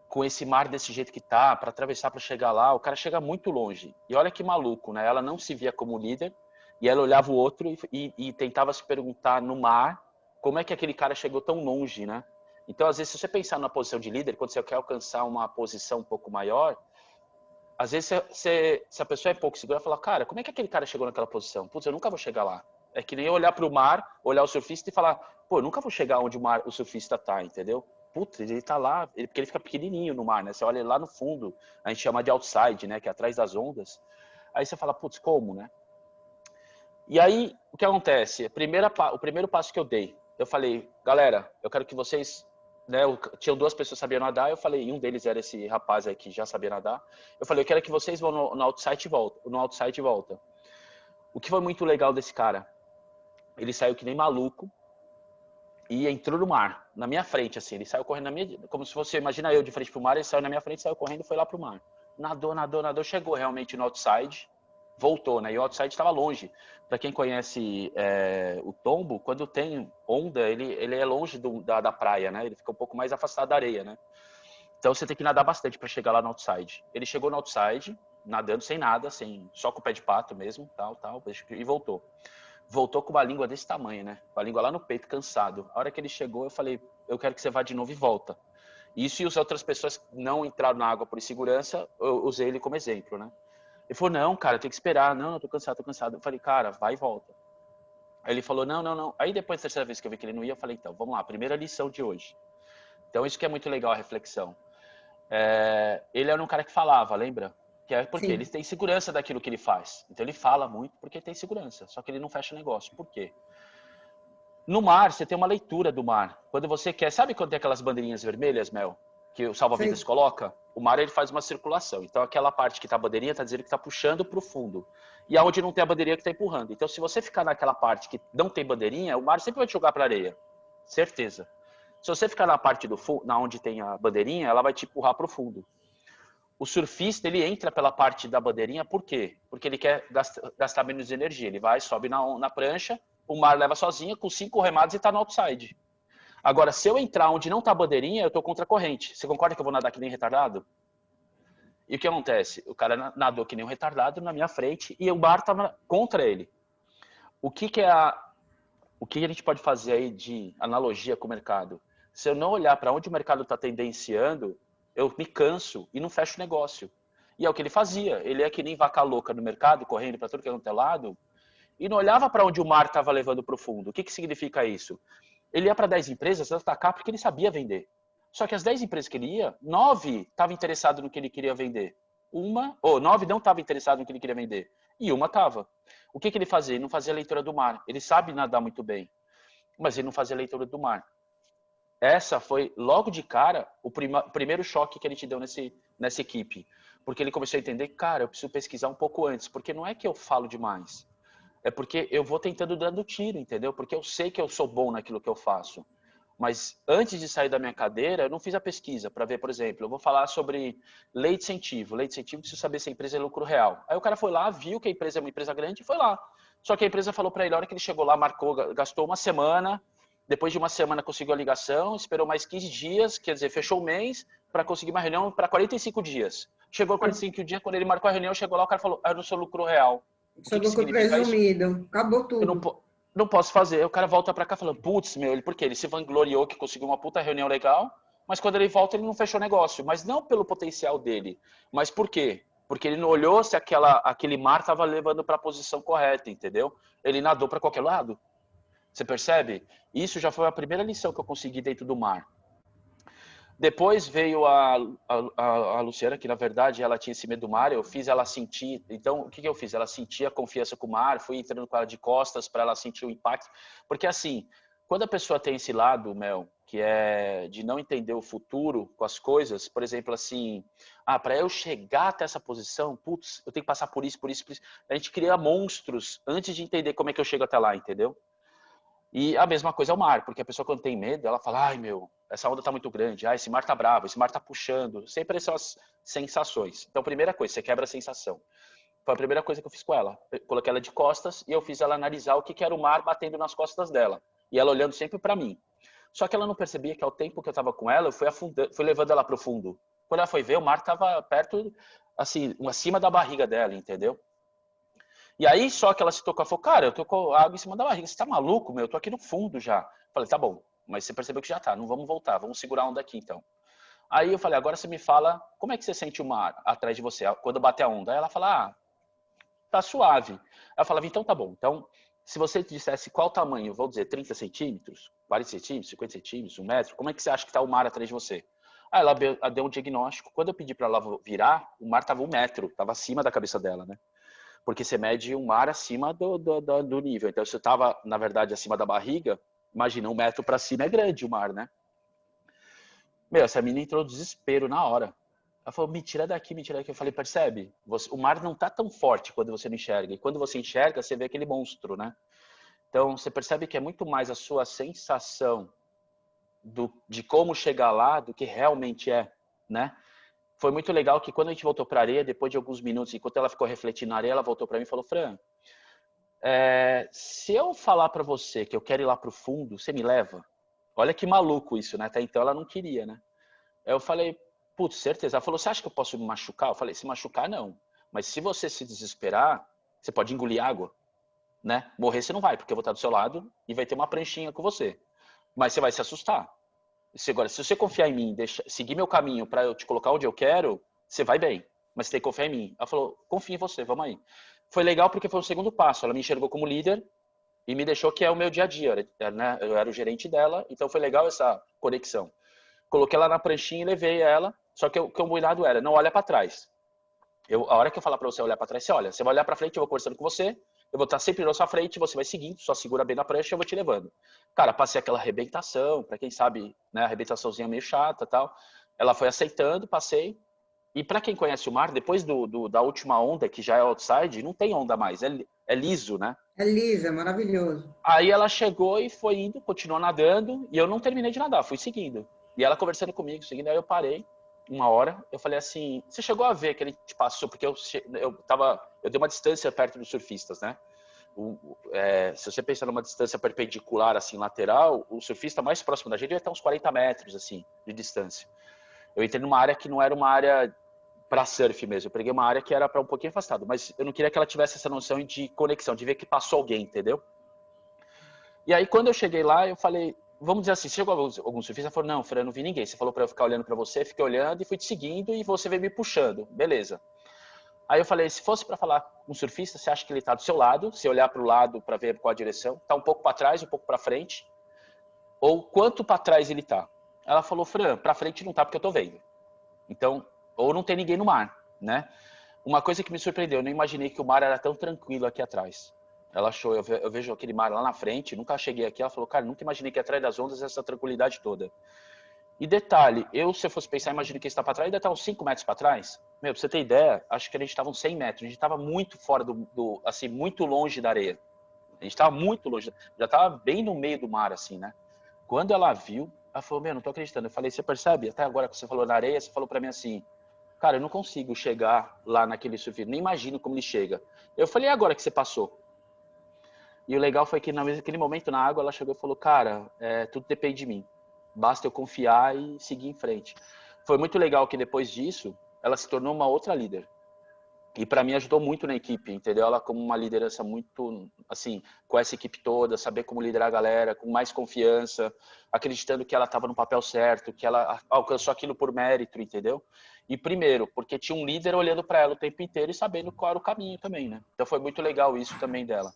Com esse mar desse jeito que tá, para atravessar para chegar lá, o cara chega muito longe. E olha que maluco, né? Ela não se via como líder e ela olhava o outro e tentava se perguntar no mar como é que aquele cara chegou tão longe, né? Então, às vezes, se você pensar na posição de líder, quando você quer alcançar uma posição um pouco maior, às vezes, se a pessoa é pouco segura, fala, cara, como é que aquele cara chegou naquela posição? Putz, eu nunca vou chegar lá. É que nem eu olhar para o mar, olhar o surfista e falar, pô, eu nunca vou chegar onde o surfista tá, entendeu? Putz, ele tá lá, porque ele fica pequenininho no mar, né? Você olha lá no fundo, a gente chama de outside, né? Que é atrás das ondas. Aí você fala, putz, como, né? E aí, o que acontece? O primeiro passo que eu dei, eu falei, galera, eu quero que vocês, né? Tinham duas pessoas que sabiam nadar, eu falei, e um deles era esse rapaz aí que já sabia nadar. Eu falei, eu quero que vocês vão no outside e volta, no outside e volta. O que foi muito legal desse cara? Ele saiu que nem maluco e entrou no mar, na minha frente, assim. Ele saiu correndo na minha, como se fosse, imagina eu de frente pro mar, ele saiu na minha frente, saiu correndo e foi lá pro mar. Nadou, nadou, nadou, chegou realmente no outside, voltou, né? E o outside estava longe. Para quem conhece o tombo, quando tem onda, ele é longe da praia, né? Ele fica um pouco mais afastado da areia, né? Então você tem que nadar bastante para chegar lá no outside. Ele chegou no outside, nadando sem nada, só com o pé de pato mesmo, tal, e voltou. Voltou com uma língua desse tamanho, né? Com a língua lá no peito, cansado. A hora que ele chegou, eu falei, eu quero que você vá de novo e volta. Isso e as outras pessoas que não entraram na água por insegurança, eu usei ele como exemplo, né? Ele falou, não, cara, tem que esperar. Não, eu tô cansado, tô cansado. Eu falei, cara, vai e volta. Aí ele falou, não, não, não. Aí depois da terceira vez que eu vi que ele não ia, eu falei, então, vamos lá, primeira lição de hoje. Então isso que é muito legal, a reflexão. Ele era um cara que falava, lembra? Que é porque ele Sim. tem segurança daquilo que ele faz. Então ele fala muito porque tem segurança. Só que ele não fecha negócio. Por quê? No mar, você tem uma leitura do mar. Quando você quer, sabe quando tem aquelas bandeirinhas vermelhas, Mel? Que o salva-vidas Sei. coloca? O mar ele faz uma circulação. Então aquela parte que tá a bandeirinha está dizendo que está puxando para o fundo. E aonde não tem a bandeirinha que está empurrando. Então se você ficar naquela parte que não tem bandeirinha, o mar sempre vai te jogar para areia. Certeza. Se você ficar na parte do fundo, na onde tem a bandeirinha, ela vai te empurrar para o fundo. O surfista, ele entra pela parte da bandeirinha, por quê? Porque ele quer gastar menos energia. Ele vai, sobe na prancha, o mar leva sozinha, com 5 remados e tá no outside. Agora, se eu entrar onde não tá a bandeirinha, eu tô contra a corrente. Você concorda que eu vou nadar que nem retardado? E o que acontece? O cara nadou que nem um retardado na minha frente e o mar tava contra ele. O que a gente pode fazer aí de analogia com o mercado? Se eu não olhar para onde o mercado está tendenciando, eu me canso e não fecho o negócio. E é o que ele fazia. Ele é que nem vaca louca no mercado, correndo para tudo que é lado, e não olhava para onde o mar estava levando para o fundo. O que significa isso? Ele ia para 10 empresas atacar porque ele sabia vender. Só que as 10 empresas que ele ia, 9 estavam interessadas no que ele queria vender. 9 não estavam interessadas no que ele queria vender. E uma estava. O que ele fazia? Ele não fazia leitura do mar. Ele sabe nadar muito bem, mas ele não fazia leitura do mar. Essa foi, logo de cara, o primeiro choque que ele te deu nessa equipe. Porque ele começou a entender, cara, eu preciso pesquisar um pouco antes. Porque não é que eu falo demais. É porque eu vou tentando dando tiro, entendeu? Porque eu sei que eu sou bom naquilo que eu faço. Mas antes de sair da minha cadeira, eu não fiz a pesquisa para ver, por exemplo, eu vou falar sobre lei de incentivo. Lei de incentivo, preciso saber se a empresa é lucro real. Aí o cara foi lá, viu que a empresa é uma empresa grande e foi lá. Só que a empresa falou para ele, a hora que ele chegou lá, marcou, gastou uma semana, depois de uma semana conseguiu a ligação, esperou mais 15 dias, quer dizer, fechou o mês para conseguir uma reunião para 45 dias. Chegou a 45 dias, quando ele marcou a reunião, chegou lá, o cara falou, eu não sou lucro real. O Só que lucro significa isso? presumido. Acabou Eu tudo. não posso fazer. O cara volta pra cá falando, putz, meu, por quê? Ele se vangloriou que conseguiu uma puta reunião legal, mas quando ele volta ele não fechou negócio. Mas não pelo potencial dele. Mas por quê? Porque ele não olhou se aquele mar estava levando para a posição correta, entendeu? Ele nadou para qualquer lado. Você percebe? Isso já foi a primeira lição que eu consegui dentro do mar. Depois veio a Luciana, que na verdade ela tinha esse medo do mar, eu fiz ela sentir. Então, o que eu fiz? Ela sentia a confiança com o mar, fui entrando com ela de costas para ela sentir o impacto. Porque assim, quando a pessoa tem esse lado, Mel, que é de não entender o futuro com as coisas, por exemplo, assim, para eu chegar até essa posição, putz, eu tenho que passar por isso, por isso, por isso. A gente cria monstros antes de entender como é que eu chego até lá, entendeu? E a mesma coisa é o mar, porque a pessoa quando tem medo, ela fala, ai meu, essa onda tá muito grande, esse mar tá bravo, esse mar tá puxando. Sempre são as sensações. Então, primeira coisa, você quebra a sensação. Foi a primeira coisa que eu fiz com ela. Eu coloquei ela de costas e eu fiz ela analisar o que era o mar batendo nas costas dela. E ela olhando sempre para mim. Só que ela não percebia que ao tempo que eu tava com ela, eu fui levando ela pro fundo. Quando ela foi ver, o mar tava perto, assim, acima da barriga dela, entendeu? E aí, só que ela se tocou, ela falou, cara, eu tô com água em cima da barriga, você tá maluco, meu? Eu tô aqui no fundo já. Falei, tá bom, mas você percebeu que já tá, não vamos voltar, vamos segurar a onda aqui então. Aí eu falei, agora você me fala, como é que você sente o mar atrás de você, quando bater a onda? Aí ela fala, tá suave. Aí eu falava, então tá bom, então, se você dissesse qual tamanho, vou dizer 30 centímetros, 40 centímetros, 50 centímetros, 1 metro, como é que você acha que tá o mar atrás de você? Aí ela deu um diagnóstico, quando eu pedi para ela virar, o mar tava 1 metro, tava acima da cabeça dela, né? Porque você mede um mar acima do nível. Então, se eu estava, na verdade, acima da barriga, imagina, 1 metro para cima é grande o mar, né? Meu, essa menina entrou no desespero na hora. Ela falou, me tira daqui, me tira daqui. Eu falei, percebe? O mar não tá tão forte quando você não enxerga. E quando você enxerga, você vê aquele monstro, né? Então, você percebe que é muito mais a sua sensação de como chegar lá do que realmente é, né? Foi muito legal que quando a gente voltou para a areia, depois de alguns minutos, enquanto ela ficou refletindo na areia, ela voltou para mim e falou, Fran, se eu falar para você que eu quero ir lá pro fundo, você me leva? Olha que maluco isso, né? Até então ela não queria, né? Aí eu falei, putz, certeza. Ela falou, você acha que eu posso me machucar? Eu falei, se machucar, não. Mas se você se desesperar, você pode engolir água, né? Morrer você não vai, porque eu vou estar do seu lado e vai ter uma pranchinha com você. Mas você vai se assustar. Agora, se você confiar em mim, seguir meu caminho para eu te colocar onde eu quero, você vai bem. Mas você tem que confiar em mim. Ela falou, confia em você, vamos aí. Foi legal porque foi o segundo passo. Ela me enxergou como líder e me deixou que é o meu dia a dia, né? Eu era o gerente dela, então foi legal essa conexão. Coloquei ela na pranchinha e levei ela, só que o combinado era, não olha para trás. A hora que eu falar para você olhar para trás, você olha. Você vai olhar para frente, eu vou conversando com você, eu vou estar sempre na sua frente, você vai seguindo, só segura bem na prancha e eu vou te levando. Cara, passei aquela arrebentação, para quem sabe, né, arrebentaçãozinha meio chata e tal. Ela foi aceitando, passei. E para quem conhece o mar, depois da última onda, que já é outside, não tem onda mais, é liso, né? É lisa, maravilhoso. Aí ela chegou e foi indo, continuou nadando, e eu não terminei de nadar, fui seguindo. E ela conversando comigo, seguindo, aí eu parei, 1 hora, eu falei assim, você chegou a ver que ele te passou, porque eu dei uma distância perto dos surfistas, né? Se você pensar numa distância perpendicular, assim, lateral, o surfista mais próximo da gente ia estar uns 40 metros, assim, de distância. Eu entrei numa área que não era uma área para surf mesmo. Eu peguei uma área que era para um pouquinho afastado, mas eu não queria que ela tivesse essa noção de conexão, de ver que passou alguém, entendeu? E aí, quando eu cheguei lá, eu falei, vamos dizer assim, chegou algum surfista, falou, não, Fran, eu não vi ninguém. Você falou para eu ficar olhando para você, fiquei olhando e fui te seguindo e você veio me puxando. Beleza. Aí eu falei, se fosse para falar com um surfista, você acha que ele está do seu lado? Se olhar para o lado para ver qual a direção, está um pouco para trás, um pouco para frente? Ou quanto para trás ele está? Ela falou, Fran, para frente não tá porque eu tô vendo. Então, ou não tem ninguém no mar, né? Uma coisa que me surpreendeu, eu não imaginei que o mar era tão tranquilo aqui atrás. Ela achou, eu vejo aquele mar lá na frente, nunca cheguei aqui, ela falou, cara, nunca imaginei que atrás das ondas essa tranquilidade toda. E detalhe, se eu fosse pensar, imagino que ele está para trás, ele está uns 5 metros para trás. Meu, pra você ter ideia, acho que a gente estava uns 100 metros, a gente estava muito fora assim, muito longe da areia. A gente estava muito longe, já estava bem no meio do mar, assim, né? Quando ela viu, ela falou, meu, não tô acreditando. Eu falei, você percebe? Até agora que você falou na areia, você falou para mim assim, cara, eu não consigo chegar lá naquele surf, nem imagino como ele chega. Eu falei, e agora que você passou? E o legal foi que naquele momento na água ela chegou e falou, cara, tudo depende de mim. Basta eu confiar e seguir em frente. Foi muito legal que depois disso, ela se tornou uma outra líder. E para mim ajudou muito na equipe, entendeu? Ela como uma liderança muito, assim, com essa equipe toda, saber como liderar a galera, com mais confiança, acreditando que ela estava no papel certo, que ela alcançou aquilo por mérito, entendeu? E primeiro, porque tinha um líder olhando para ela o tempo inteiro e sabendo qual era o caminho também, né? Então foi muito legal isso também dela.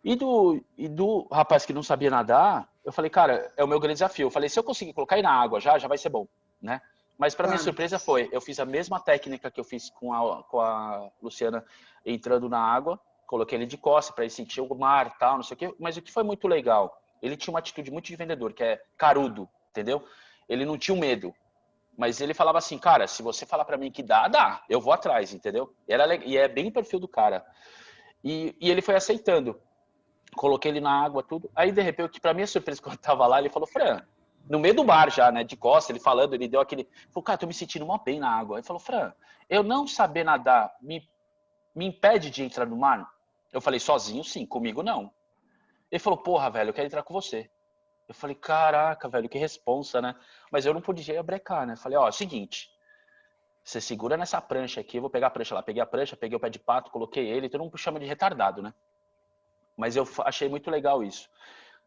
E do rapaz que não sabia nadar, eu falei, cara, é o meu grande desafio. Eu falei, se eu conseguir colocar ele na água já vai ser bom, né? Mas para minha surpresa eu fiz a mesma técnica que eu fiz com a Luciana entrando na água, coloquei ele de costas para ele sentir o mar e tal, não sei o quê. Mas o que foi muito legal, ele tinha uma atitude muito de vendedor, que é carudo, entendeu? Ele não tinha um medo, mas ele falava assim, cara, se você falar para mim que dá, eu vou atrás, entendeu? E é bem o perfil do cara. E ele foi aceitando. Coloquei ele na água, tudo. Aí, de repente, pra minha surpresa, quando eu tava lá, ele falou, Fran, no meio do mar já, né, de costas, ele falando, ele deu aquele... Falou, cara, tô me sentindo mó bem na água. Ele falou, Fran, eu não saber nadar me impede de entrar no mar? Eu falei, sozinho, sim, comigo não. Ele falou, porra, velho, eu quero entrar com você. Eu falei, caraca, velho, que responsa, né? Mas eu não podia brecar, né? Falei, ó, é o seguinte, você segura nessa prancha aqui, eu vou pegar a prancha lá. Peguei a prancha, peguei o pé de pato, coloquei ele, todo mundo chama de retardado, né? Mas eu achei muito legal isso.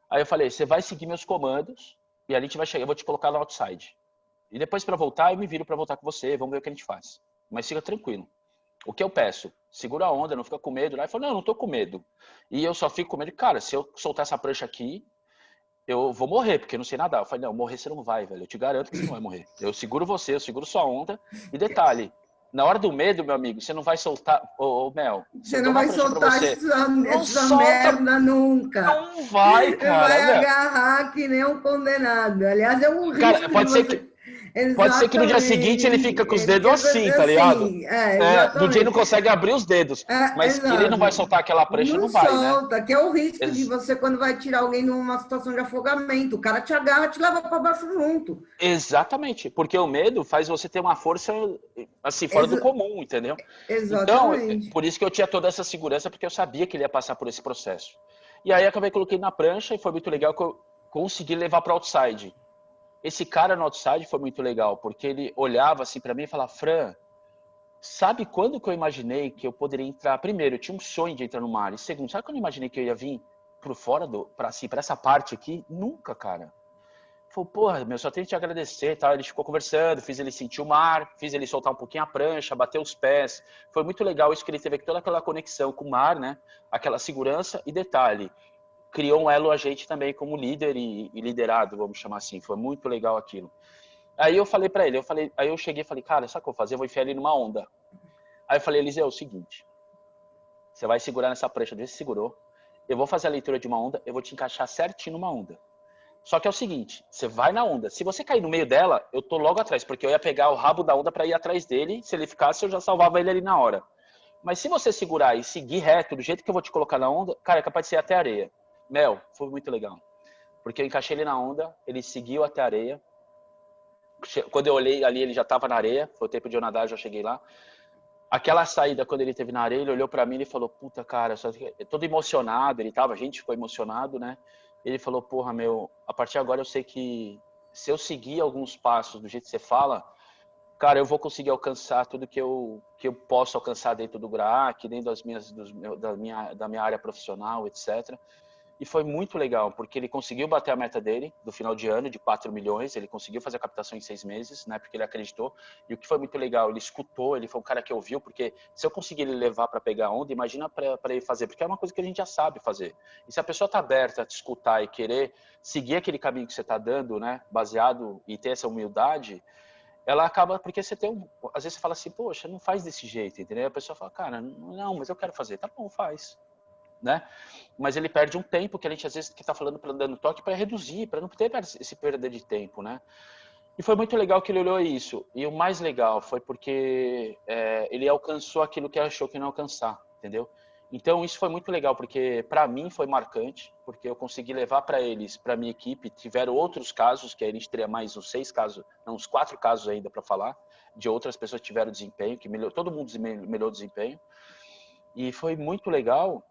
Aí eu falei, você vai seguir meus comandos e ali a gente vai chegar, eu vou te colocar no outside. E depois para voltar, eu me viro para voltar com você, vamos ver o que a gente faz. Mas fica tranquilo. O que eu peço? Segura a onda, não fica com medo. Aí ele falou, não, eu não tô com medo. E eu só fico com medo, cara, se eu soltar essa prancha aqui, eu vou morrer, porque eu não sei nadar. Eu falei, não, morrer você não vai, velho. Eu te garanto que você não vai morrer. Eu seguro você, eu seguro sua onda. E detalhe, na hora do medo, meu amigo, você não vai soltar. Ô, Mel, se Você eu não dou uma vai prancha pra soltar você, não essa solta, merda nunca. não vai, Você cara. vai agarrar que nem um condenado. Aliás, é um Cara, risco de você. pode ser que no dia seguinte ele Exatamente. fica com os Ele dedos fica assim, tá ligado? assim. Do dia ele não Exatamente. consegue abrir os dedos. Mas que ele não vai Exato. soltar aquela prancha, Não não vai, né? solta, que é o risco de Ex você quando vai tirar alguém numa situação de afogamento. O cara te agarra, te leva para baixo junto. Exatamente, porque o medo faz você ter uma força assim fora do comum, entendeu? Então, Exatamente. por isso que eu tinha toda essa segurança, porque eu sabia que ele ia passar por esse processo. E aí acabei coloquei na prancha e foi muito legal que eu consegui levar para outside. Esse cara no outside foi muito legal, porque ele olhava assim para mim e falava: "Fran, sabe quando que eu imaginei que eu poderia entrar? Primeiro, eu tinha um sonho de entrar no mar. E segundo, sabe quando eu imaginei que eu ia vir por fora para assim, para essa parte aqui? Nunca, cara. Falei, porra, meu, só tenho que te agradecer, tá? Ele ficou conversando, fiz ele sentir o mar, fiz ele soltar um pouquinho a prancha, bater os pés. Foi muito legal isso que ele teve toda aquela conexão com o mar, né? Aquela segurança e detalhe, criou um elo a gente também como líder e liderado, vamos chamar assim. Foi muito legal aquilo. Aí eu falei pra ele, aí eu cheguei e falei, cara, sabe o que eu vou fazer? Eu vou enfiar ele numa onda. Aí eu falei, Eliseu, é o seguinte, você vai segurar nessa prancha, deixa segurou. Eu vou fazer a leitura de uma onda, eu vou te encaixar certinho numa onda. Só que é o seguinte, você vai na onda. Se você cair no meio dela, eu tô logo atrás, porque eu ia pegar o rabo da onda para ir atrás dele. Se ele ficasse, eu já salvava ele ali na hora. Mas se você segurar e seguir reto, do jeito que eu vou te colocar na onda, cara, é capaz de ser até a areia. Mel, foi muito legal. Porque eu encaixei ele na onda, ele seguiu até a areia. Quando eu olhei ali, ele já tava na areia. Foi o tempo de eu nadar, eu já cheguei lá. aquela saída, quando ele teve na areia, ele olhou para mim e falou, puta, cara, todo emocionado, a gente ficou emocionado, né? Ele falou, porra, meu, a partir de agora eu sei que se eu seguir alguns passos do jeito que você fala, cara, eu vou conseguir alcançar tudo que eu posso alcançar dentro do GRAAC, dentro da minha área profissional, etc. E foi muito legal, porque ele conseguiu bater a meta dele, do final de ano, de 4 milhões, ele conseguiu fazer a captação em 6 meses, né, porque ele acreditou. E o que foi muito legal, ele escutou, ele foi um cara que ouviu, porque se eu conseguir ele levar para pegar onda, imagina para ele fazer, porque é uma coisa que a gente já sabe fazer. E se a pessoa está aberta a te escutar e querer seguir aquele caminho que você está dando, né, baseado e ter essa humildade, ela acaba, porque você tem às vezes você fala assim, poxa, não faz desse jeito, entendeu? E a pessoa fala, cara, não, mas eu quero fazer. Tá bom, faz, né? Mas ele perde um tempo que a gente às vezes que tá falando para dando toque para reduzir, para não ter esse perda de tempo, né? E foi muito legal que ele olhou isso. E o mais legal foi porque ele alcançou aquilo que achou que não ia alcançar, entendeu? Então isso foi muito legal porque para mim foi marcante, porque eu consegui levar para eles, para minha equipe, tiveram outros casos que a gente teria mais uns 6 casos, não, uns 4 casos ainda para falar, de outras pessoas que tiveram desempenho, que melhorou, todo mundo melhorou o desempenho. E foi muito legal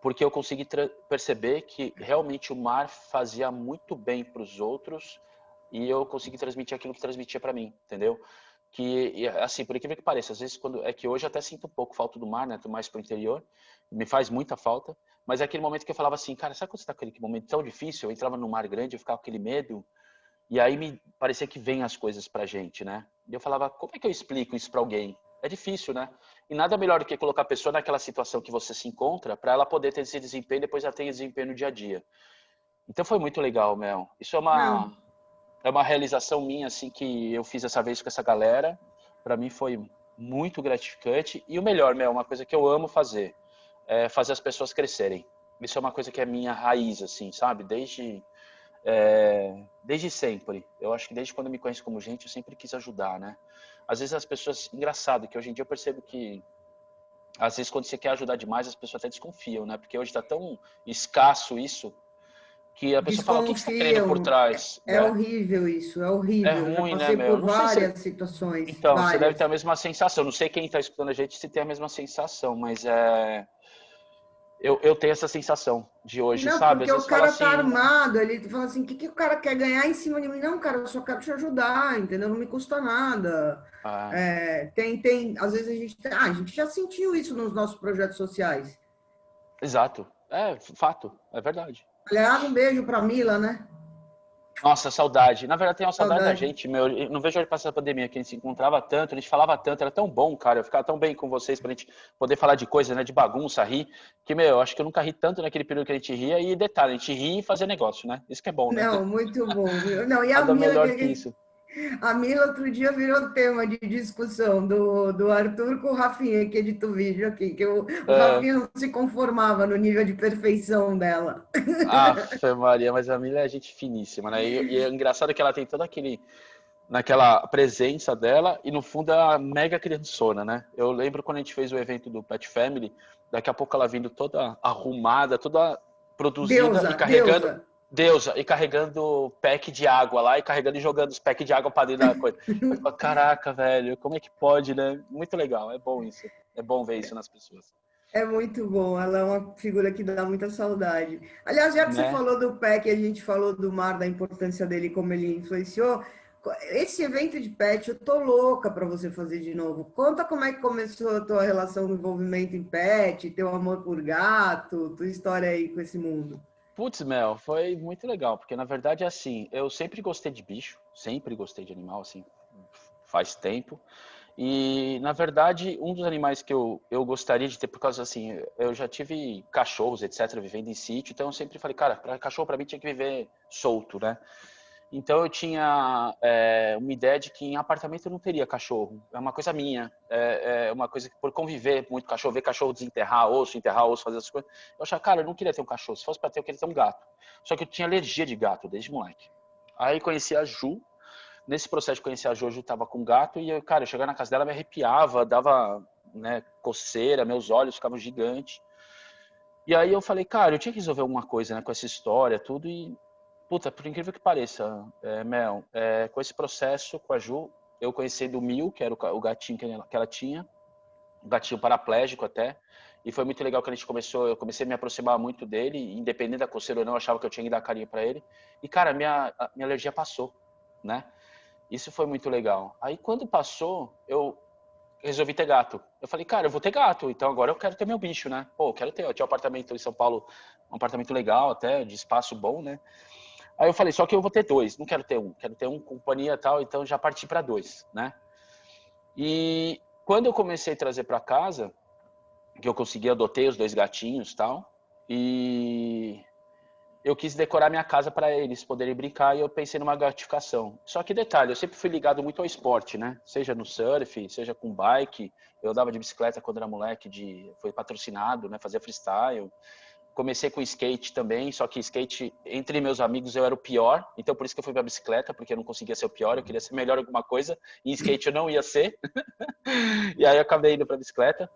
porque eu consegui perceber que realmente o mar fazia muito bem para os outros e eu consegui transmitir aquilo que transmitia para mim, entendeu? Que, assim, por incrível que pareça, às vezes quando é que hoje eu até sinto um pouco falta do mar, né? Tô mais pro interior, me faz muita falta, mas é aquele momento que eu falava assim, cara, sabe quando você tá com aquele momento tão difícil? Eu entrava no mar grande, eu ficava com aquele medo, e aí me parecia que vem as coisas pra gente, né? E eu falava, como é que eu explico isso para alguém? É difícil, né? E nada melhor do que colocar a pessoa naquela situação que você se encontra para ela poder ter esse desempenho e depois ela tem desempenho no dia a dia. Então foi muito legal, Mel. Isso Não, é uma realização minha, assim, que eu fiz essa vez com essa galera. Para mim foi muito gratificante. E o melhor, Mel, uma coisa que eu amo fazer, é fazer as pessoas crescerem. Isso é uma coisa que é minha raiz, assim, sabe? Desde sempre. Eu acho que desde quando eu me conheço como gente, eu sempre quis ajudar, né? Às vezes as pessoas, engraçado, que hoje em dia eu percebo que às vezes quando você quer ajudar demais, as pessoas até desconfiam, né? Porque hoje está tão escasso isso que a pessoa fala, o que que você está querendo por desconfiam. trás, É né? horrível isso, é É horrível. Eu já ruim, né, passei meu? por Não sei se... várias situações, Então, você deve ter várias. a mesma sensação. Não sei quem está escutando a gente se tem a mesma sensação, mas eu tenho essa sensação de hoje, Não, sabe? porque Às o vezes fala cara tá assim, armado, ele fala assim, o que que o cara quer ganhar em cima de mim? Não, cara, eu só quero te ajudar, entendeu? Não me custa nada. ah, Às vezes a gente já sentiu isso nos nossos projetos sociais. exato, é fato, é verdade. Aliás, um beijo para Mila, né? Nossa, saudade. Na verdade, tem uma saudade da Saudade. gente, meu. Eu não vejo hoje passar a pandemia, que a gente se encontrava tanto, a gente falava tanto, era tão bom, cara. Eu ficava tão bem com vocês pra gente poder falar de coisa, né? De bagunça, rir. Que, meu, eu acho que eu nunca ri tanto naquele período que a gente ria. E detalhe, a gente ri e fazia negócio, né? Isso que é bom, né? Não, muito bom. Não, e a Nada Mila, melhor que isso. a Mila outro dia virou tema de discussão do Arthur com o Rafinha, que edita o vídeo aqui, que o É, Rafinha não se conformava no nível de perfeição dela. Afe Maria, mas a Mila é gente finíssima, né? E é engraçado que ela tem todo aquele naquela presença dela e no fundo é uma mega criançona, né? Eu lembro quando a gente fez o evento do Pet Family, daqui a pouco ela vindo toda arrumada, toda produzida e Deusa, carregando deusa. deusa e carregando pack de água lá e carregando e jogando os pack de água para dentro da coisa. Eu falo, caraca, velho, como é que pode, né? Muito legal, é bom isso. É bom ver isso nas pessoas, É muito bom, ela é uma figura que dá muita saudade. Aliás, já que você né? falou do PEC, a gente falou do mar, da importância dele, como ele influenciou. Esse evento de pet, eu tô louca para você fazer de novo. Conta como é que começou a tua relação, o envolvimento em pet, teu amor por gato, tua história aí com esse mundo. Putz, Mel, foi muito legal, porque na verdade é assim, eu sempre gostei de bicho, sempre gostei de animal, assim, faz tempo. E, na verdade, um dos animais que eu gostaria de ter, por causa assim, eu já tive cachorros, etc., vivendo em sítio, então eu sempre falei, cara, cachorro para mim tinha que viver solto, né? Então eu tinha uma ideia de que em apartamento eu não teria cachorro. É uma coisa minha. É uma coisa que por conviver muito com cachorro, ver cachorro desenterrar enterrar osso, fazer essas coisas. Eu achava, cara, eu não queria ter um cachorro. Se fosse para ter, eu queria ter um gato. Só que eu tinha alergia de gato desde moleque. Aí conheci a Ju. Nesse processo de conhecer a Ju, a Ju tava com gato e, cara, eu chegava na casa dela, me arrepiava, dava, né, coceira, meus olhos ficavam gigantes. E aí eu falei, cara, eu tinha que resolver alguma coisa, né, com essa história, tudo, e, puta, por incrível que pareça, Mel, com esse processo com a Ju, eu conheci do Mil, que era o gatinho que ela tinha, um gatinho paraplégico até. E foi muito legal que eu comecei a me aproximar muito dele, independente da coceira ou não, eu achava que eu tinha que dar carinho para ele. E, cara, a minha alergia passou, né? Isso foi muito legal. Aí, quando passou, eu resolvi ter gato. Eu falei, cara, eu vou ter gato, então agora eu quero ter meu bicho, né? Pô, eu tinha um apartamento em São Paulo, um apartamento legal até, de espaço bom, né? Aí eu falei, só que eu vou ter dois, não quero ter um companhia e tal, então já parti para dois, né? E quando eu comecei a trazer para casa, que eu consegui, adotei os dois gatinhos e tal, e eu quis decorar minha casa para eles poderem brincar e eu pensei numa gratificação. Só que detalhe, eu sempre fui ligado muito ao esporte, né? Seja no surf, seja com bike. Eu andava de bicicleta quando era moleque, foi patrocinado, né? Fazia freestyle. Comecei com skate também, só que skate, entre meus amigos, eu era o pior. Então, por isso que eu fui pra bicicleta, porque eu não conseguia ser o pior, eu queria ser melhor em alguma coisa. E em skate eu não ia ser. E aí eu acabei indo pra bicicleta.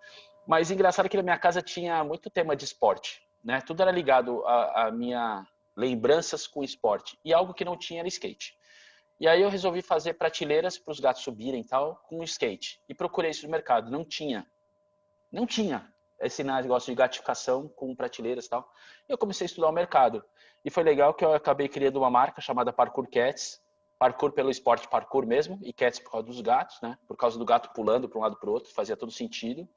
Mas engraçado que na minha casa tinha muito tema de esporte, né? Tudo era ligado a minha lembranças com esporte. E algo que não tinha era skate. E aí eu resolvi fazer prateleiras para os gatos subirem e tal, com skate. E procurei isso no mercado. Não tinha. Não tinha esse negócio de gratificação com prateleiras e tal. E eu comecei a estudar o mercado. E foi legal que eu acabei criando uma marca chamada Parkour Cats. Parkour pelo esporte parkour mesmo, e Cats por causa dos gatos, né? Por causa do gato pulando para um lado para o outro, fazia todo sentido.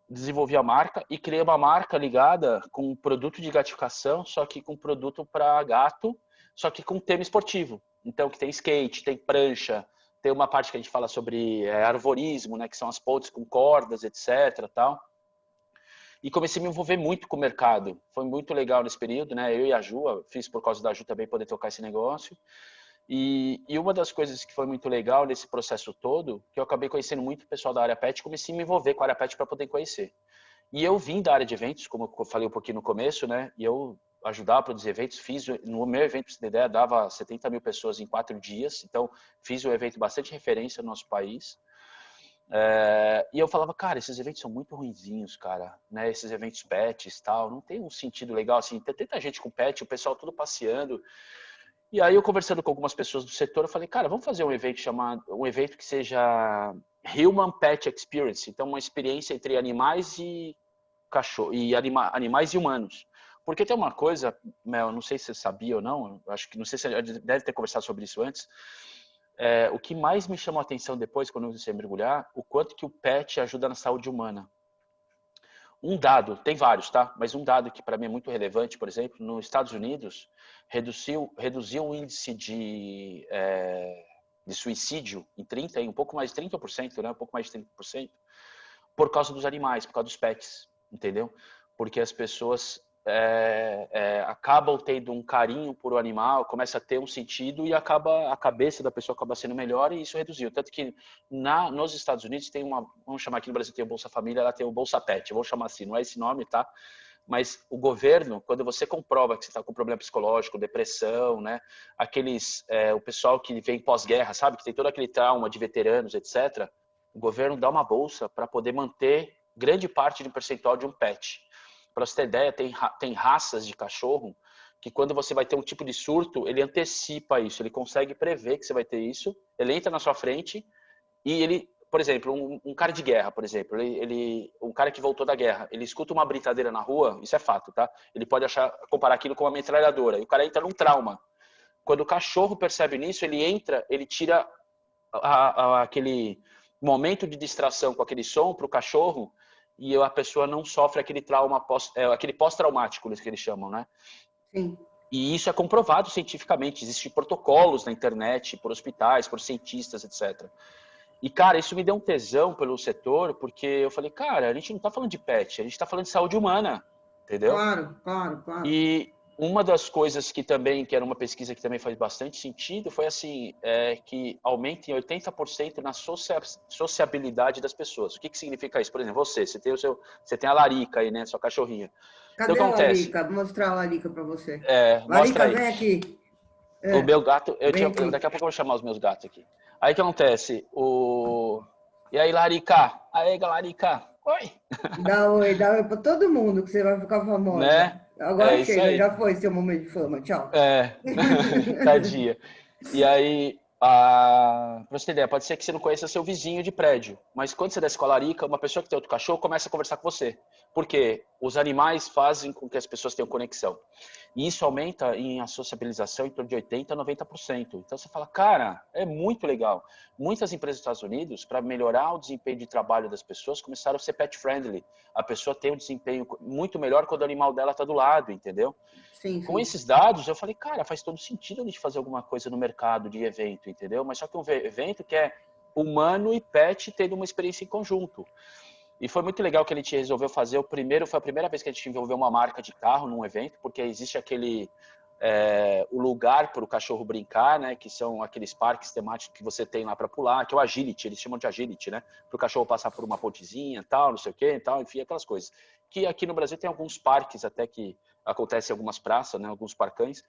Desenvolvi a marca e criei uma marca ligada com um produto de gratificação, só que com produto para gato, só que com tema esportivo. Então, que tem skate, tem prancha, tem uma parte que a gente fala sobre arvorismo, né? Que são as pontes com cordas, etc. Tal. E comecei a me envolver muito com o mercado. Foi muito legal nesse período, né? Eu e a Ju, fiz por causa da Ju também poder tocar esse negócio. E uma das coisas que foi muito legal nesse processo todo, que eu acabei conhecendo muito o pessoal da área pet, comecei a me envolver com a área pet para poder conhecer. E eu vim da área de eventos, como eu falei um pouquinho no começo, né? E eu ajudava a produzir eventos, no meu evento, pra você ter ideia, dava 70 mil pessoas em 4 dias, então fiz um evento bastante referência no nosso país. E eu falava, cara, esses eventos são muito ruinzinhos, cara, né? Esses eventos pets e tal, não tem um sentido legal, assim, tem tanta gente com pet, o pessoal tudo passeando. E aí eu conversando com algumas pessoas do setor, eu falei, cara, vamos fazer um evento que seja Human Pet Experience, então uma experiência entre animais e cachorro e animais e humanos. Porque tem uma coisa, Mel, não sei se você sabia ou não, acho que não sei se você deve ter conversado sobre isso antes. O que mais me chamou a atenção depois, quando eu comecei a mergulhar, o quanto que o pet ajuda na saúde humana. Um dado, tem vários, tá? Mas um dado que para mim é muito relevante, por exemplo, nos Estados Unidos, reduziu o índice de suicídio em um pouco mais de 30%, né? Um pouco mais de 30%, por causa dos animais, por causa dos pets, entendeu? Porque as pessoas acabam tendo um carinho por o animal, começa a ter um sentido e a cabeça da pessoa acaba sendo melhor e isso reduziu. Tanto que nos Estados Unidos tem vamos chamar aqui no Brasil tem o Bolsa Família, ela tem o Bolsa Pet, vou chamar assim, não é esse nome, tá? Mas o governo, quando você comprova que você está com problema psicológico, depressão, né? O pessoal que vem pós-guerra, sabe? Que tem todo aquele trauma de veteranos, etc. O governo dá uma bolsa para poder manter grande parte de um percentual de um pet. Para você ter ideia, tem raças de cachorro que quando você vai ter um tipo de surto, ele antecipa isso, ele consegue prever que você vai ter isso, ele entra na sua frente e ele, por exemplo, um cara de guerra, por exemplo, um cara que voltou da guerra, ele escuta uma britadeira na rua, isso é fato, tá? Ele pode comparar aquilo com uma metralhadora, e o cara entra num trauma. Quando o cachorro percebe nisso, ele tira aquele momento de distração com aquele som para o cachorro e a pessoa não sofre aquele trauma, aquele pós-traumático, que eles chamam, né? Sim. E isso é comprovado cientificamente, existem protocolos na internet, por hospitais, por cientistas, etc. E, cara, isso me deu um tesão pelo setor, porque eu falei, cara, a gente não está falando de pet, a gente está falando de saúde humana, entendeu? Claro, claro, claro. E uma das coisas que era uma pesquisa que também faz bastante sentido, foi assim, que aumenta em 80% na sociabilidade das pessoas. O que significa isso? Por exemplo, você tem a Larica aí, né, sua cachorrinha. Então, o Cadê que a acontece? Larica? Vou mostrar a Larica para você. Mostra Larica, aí. vem aqui. O meu gato, Vem aqui. daqui a pouco eu vou chamar os meus gatos aqui. Aí o que acontece? E aí, Larica? Aí, Larica? Oi! Dá oi para todo mundo que você vai ficar famosa. Né? É Agora isso chega, aí. já foi seu momento de fama. Tchau. Tadinha. E aí Pra você ter ideia, pode ser que você não conheça seu vizinho de prédio, mas quando você desce com a larica, uma pessoa que tem outro cachorro começa a conversar com você. Porque os animais fazem com que as pessoas tenham conexão. E isso aumenta em a sociabilização em torno de 80% a 90%. Então você fala, cara, é muito legal. Muitas empresas dos Estados Unidos, para melhorar o desempenho de trabalho das pessoas, começaram a ser pet friendly. A pessoa tem um desempenho muito melhor quando o animal dela está do lado, entendeu? Sim, Com sim. esses dados, eu falei, cara, faz todo sentido a gente fazer alguma coisa no mercado de evento, entendeu? Mas só que um evento que é humano e pet tendo uma experiência em conjunto. E foi muito legal que a gente resolveu fazer o primeiro, foi a primeira vez que a gente envolveu uma marca de carro num evento, porque existe aquele o lugar para o cachorro brincar, né? Que são aqueles parques temáticos que você tem lá para pular, que é o agility, eles chamam de agility, né? Para o cachorro passar por uma pontezinha, tal, não sei o quê, tal, enfim, aquelas coisas. Que aqui no Brasil tem alguns parques até que acontece em algumas praças, né? Alguns parcões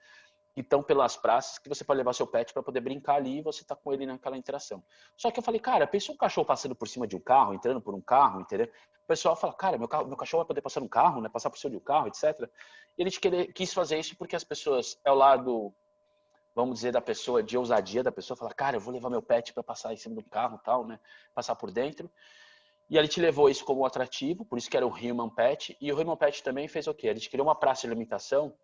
que estão pelas praças que você pode levar seu pet para poder brincar ali e você tá com ele naquela interação. Só que eu falei, cara, pensou um cachorro passando por cima de um carro, entrando por um carro, entendeu? O pessoal fala, cara, meu cachorro vai poder passar num carro, né? Passar por cima de um carro, etc. E a gente quis fazer isso porque as pessoas, é o lado, vamos dizer, da pessoa, de ousadia da pessoa, fala, cara, eu vou levar meu pet para passar em cima de um carro e tal, né? Passar por dentro. E a gente levou isso como atrativo, por isso que era o Human Pet. E o Human Pet também fez o quê? A gente criou uma praça de alimentação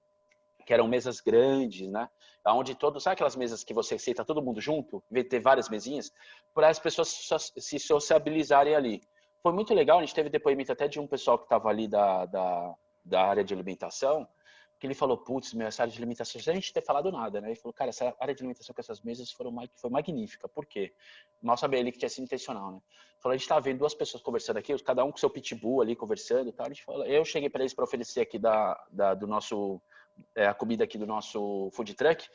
que eram mesas grandes, né? Onde todos, sabe aquelas mesas que você senta todo mundo junto, em vez de ter várias mesinhas, para as pessoas se sociabilizarem ali. Foi muito legal, a gente teve depoimento até de um pessoal que estava ali da área de alimentação, que ele falou, putz, meu, essa área de alimentação, sem a gente ter falado nada, né? Ele falou, cara, essa área de alimentação com essas mesas foi magnífica. Por quê? Mal sabia ele que tinha sido intencional, né? Falou, a gente tá vendo duas pessoas conversando aqui, cada um com seu pitbull ali conversando e tal. A gente falou, eu cheguei para eles para oferecer aqui do nosso a comida aqui do nosso food truck.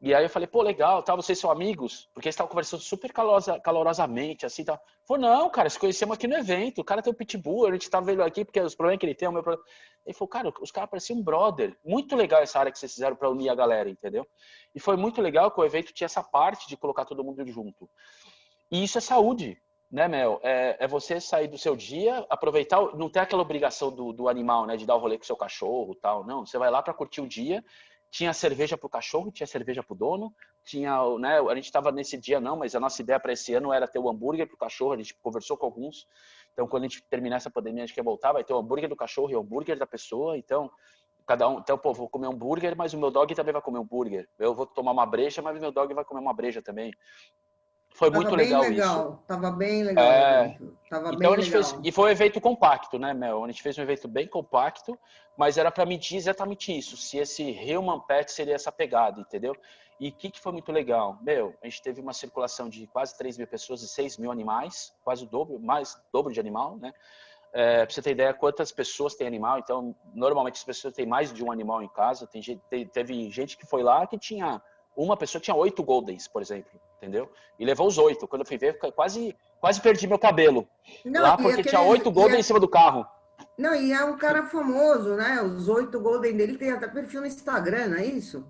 E aí eu falei, pô, legal, tá, vocês são amigos? Porque eles estavam conversando super calorosamente, assim, tá. Falei, não, cara, se conhecemos aqui no evento, o cara tem um pitbull, a gente tá vendo aqui porque os problemas que ele tem, o meu problema. Ele falou, cara, os caras pareciam um brother. Muito legal essa área que vocês fizeram para unir a galera, entendeu? E foi muito legal que o evento tinha essa parte de colocar todo mundo junto. E isso é saúde, né, Mel? É você sair do seu dia, aproveitar, não ter aquela obrigação do animal, né, de dar o rolê com o seu cachorro, tal. Não, você vai lá para curtir o dia. Tinha cerveja pro cachorro, tinha cerveja pro dono, tinha, né, a gente estava nesse dia não, mas a nossa ideia para esse ano era ter o hambúrguer pro cachorro, a gente conversou com alguns. Então, quando a gente terminar essa pandemia, a gente quer voltar, vai ter o hambúrguer do cachorro e o hambúrguer da pessoa. Então, cada um, então, pô, vou comer um hambúrguer, mas o meu dog também vai comer um hambúrguer. Eu vou tomar uma breja, mas o meu dog vai comer uma breja também. Foi muito legal isso. Tava bem legal o evento, tava Então a bem gente fez, legal. e foi um evento compacto, né, Mel? A gente fez um evento bem compacto, mas era para medir exatamente isso, se esse Human Pet seria essa pegada, entendeu? E o que foi muito legal? Meu, a gente teve uma circulação de quase 3 mil pessoas e 6 mil animais, quase o dobro, mais dobro de animal, né? Para você ter ideia quantas pessoas têm animal, então normalmente as pessoas têm mais de um animal em casa. Teve gente que foi lá que tinha uma pessoa que tinha 8 Goldens, por exemplo, entendeu? E levou os 8. Quando eu fui ver, quase perdi meu cabelo Não, lá e porque tinha aqueles. 8 Golden em cima do carro. Não, e é um cara famoso, né? Os 8 Golden dele tem até perfil no Instagram, não é isso?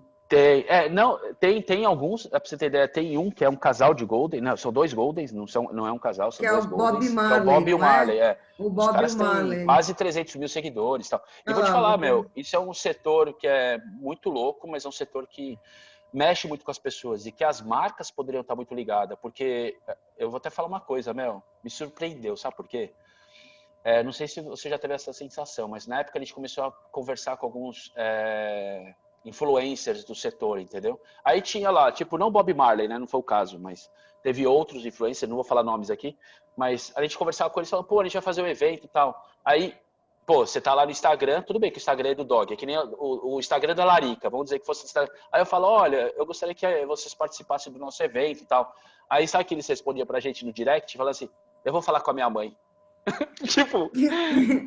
Não, tem alguns, pra você ter ideia, tem um que é um casal de Golden, não, são dois Goldens, não é um casal, são Que é dois o Bob Goldens, que é o Marley, Bob e o não Marley, é? é. O Os Bob e o caras têm Marley. quase 300 mil seguidores e tal. E Olha vou te lá, falar, meu, isso é um setor que é muito louco, mas é um setor que mexe muito com as pessoas e que as marcas poderiam estar muito ligadas, porque eu vou até falar uma coisa, Mel, me surpreendeu, sabe por quê? Não sei se você já teve essa sensação, mas na época a gente começou a conversar com alguns influencers do setor, entendeu? Aí tinha lá, tipo, não Bob Marley, né? Não foi o caso, mas teve outros influencers, não vou falar nomes aqui, mas a gente conversava com eles e falava, pô, a gente vai fazer um evento e tal. Aí, pô, você tá lá no Instagram, tudo bem que o Instagram é do Dog, é que nem o Instagram da Larica, vamos dizer que fosse o Instagram. Aí eu falo, olha, eu gostaria que vocês participassem do nosso evento e tal. Aí sabe que eles respondiam pra gente no direct, falando assim, eu vou falar com a minha mãe. Tipo,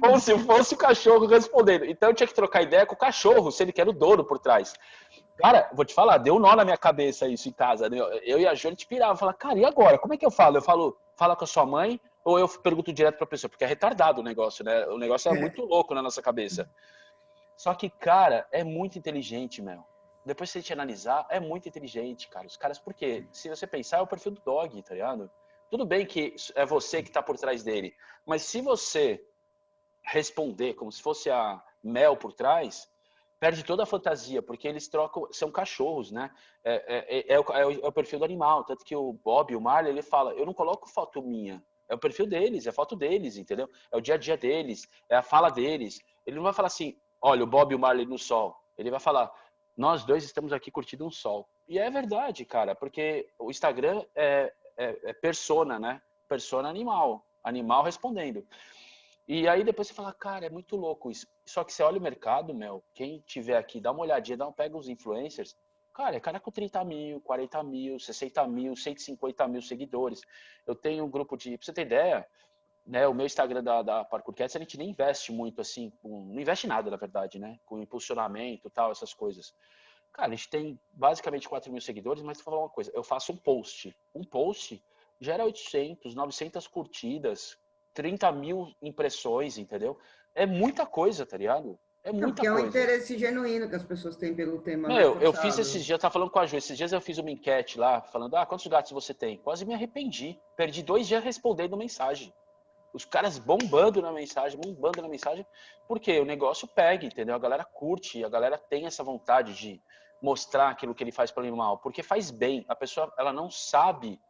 como se fosse o cachorro respondendo. Então eu tinha que trocar ideia com o cachorro, se ele quer o dono por trás. Cara, vou te falar, deu um nó na minha cabeça isso em casa. Né? Eu e a Jô, a gente pirava. Falava, cara, e agora? Como é que eu falo? Eu falo, fala com a sua mãe ou eu pergunto direto pra pessoa? Porque é retardado o negócio, né? O negócio é muito louco na nossa cabeça. Só que, cara, é muito inteligente, meu. Depois se a gente analisar, é muito inteligente, cara. Os caras, por quê? Se você pensar, é o perfil do dog, tá ligado? Tudo bem que é você que tá por trás dele. Mas se você responder como se fosse a Mel por trás, perde toda a fantasia, porque eles trocam, são cachorros, né? É o perfil do animal, tanto que o Bob, o Marley, ele fala, eu não coloco foto minha, é o perfil deles, é a foto deles, entendeu? É o dia a dia deles, é a fala deles. Ele não vai falar assim, olha, o Bob e o Marley no sol. Ele vai falar, nós dois estamos aqui curtindo um sol. E é verdade, cara, porque o Instagram é persona, né? Persona animal, animal respondendo. E aí depois você fala, cara, é muito louco isso. Só que você olha o mercado, meu, quem tiver aqui, dá uma olhadinha, pega os influencers, cara, é cara com 30 mil, 40 mil, 60 mil, 150 mil seguidores. Eu tenho um grupo de, pra você ter ideia, né, o meu Instagram da Parkour Cats, a gente nem investe muito assim, não investe nada, na verdade, né, com impulsionamento e tal, essas coisas. Cara, a gente tem basicamente 4 mil seguidores, mas vou falar uma coisa, eu faço um post gera 800, 900 curtidas, 30 mil impressões, entendeu? É muita coisa, tá ligado? É É muita porque é um coisa. interesse genuíno que as pessoas têm pelo tema, não é Meu, eu fiz esses forçado. dias, eu tava falando com a Ju, esses dias eu fiz uma enquete lá, falando, quantos gatos você tem? Quase me arrependi. Perdi 2 dias respondendo mensagem. Os caras bombando na mensagem, porque o negócio pega, entendeu? A galera curte, a galera tem essa vontade de mostrar aquilo que ele faz pelo animal, porque faz bem. A pessoa, ela não sabe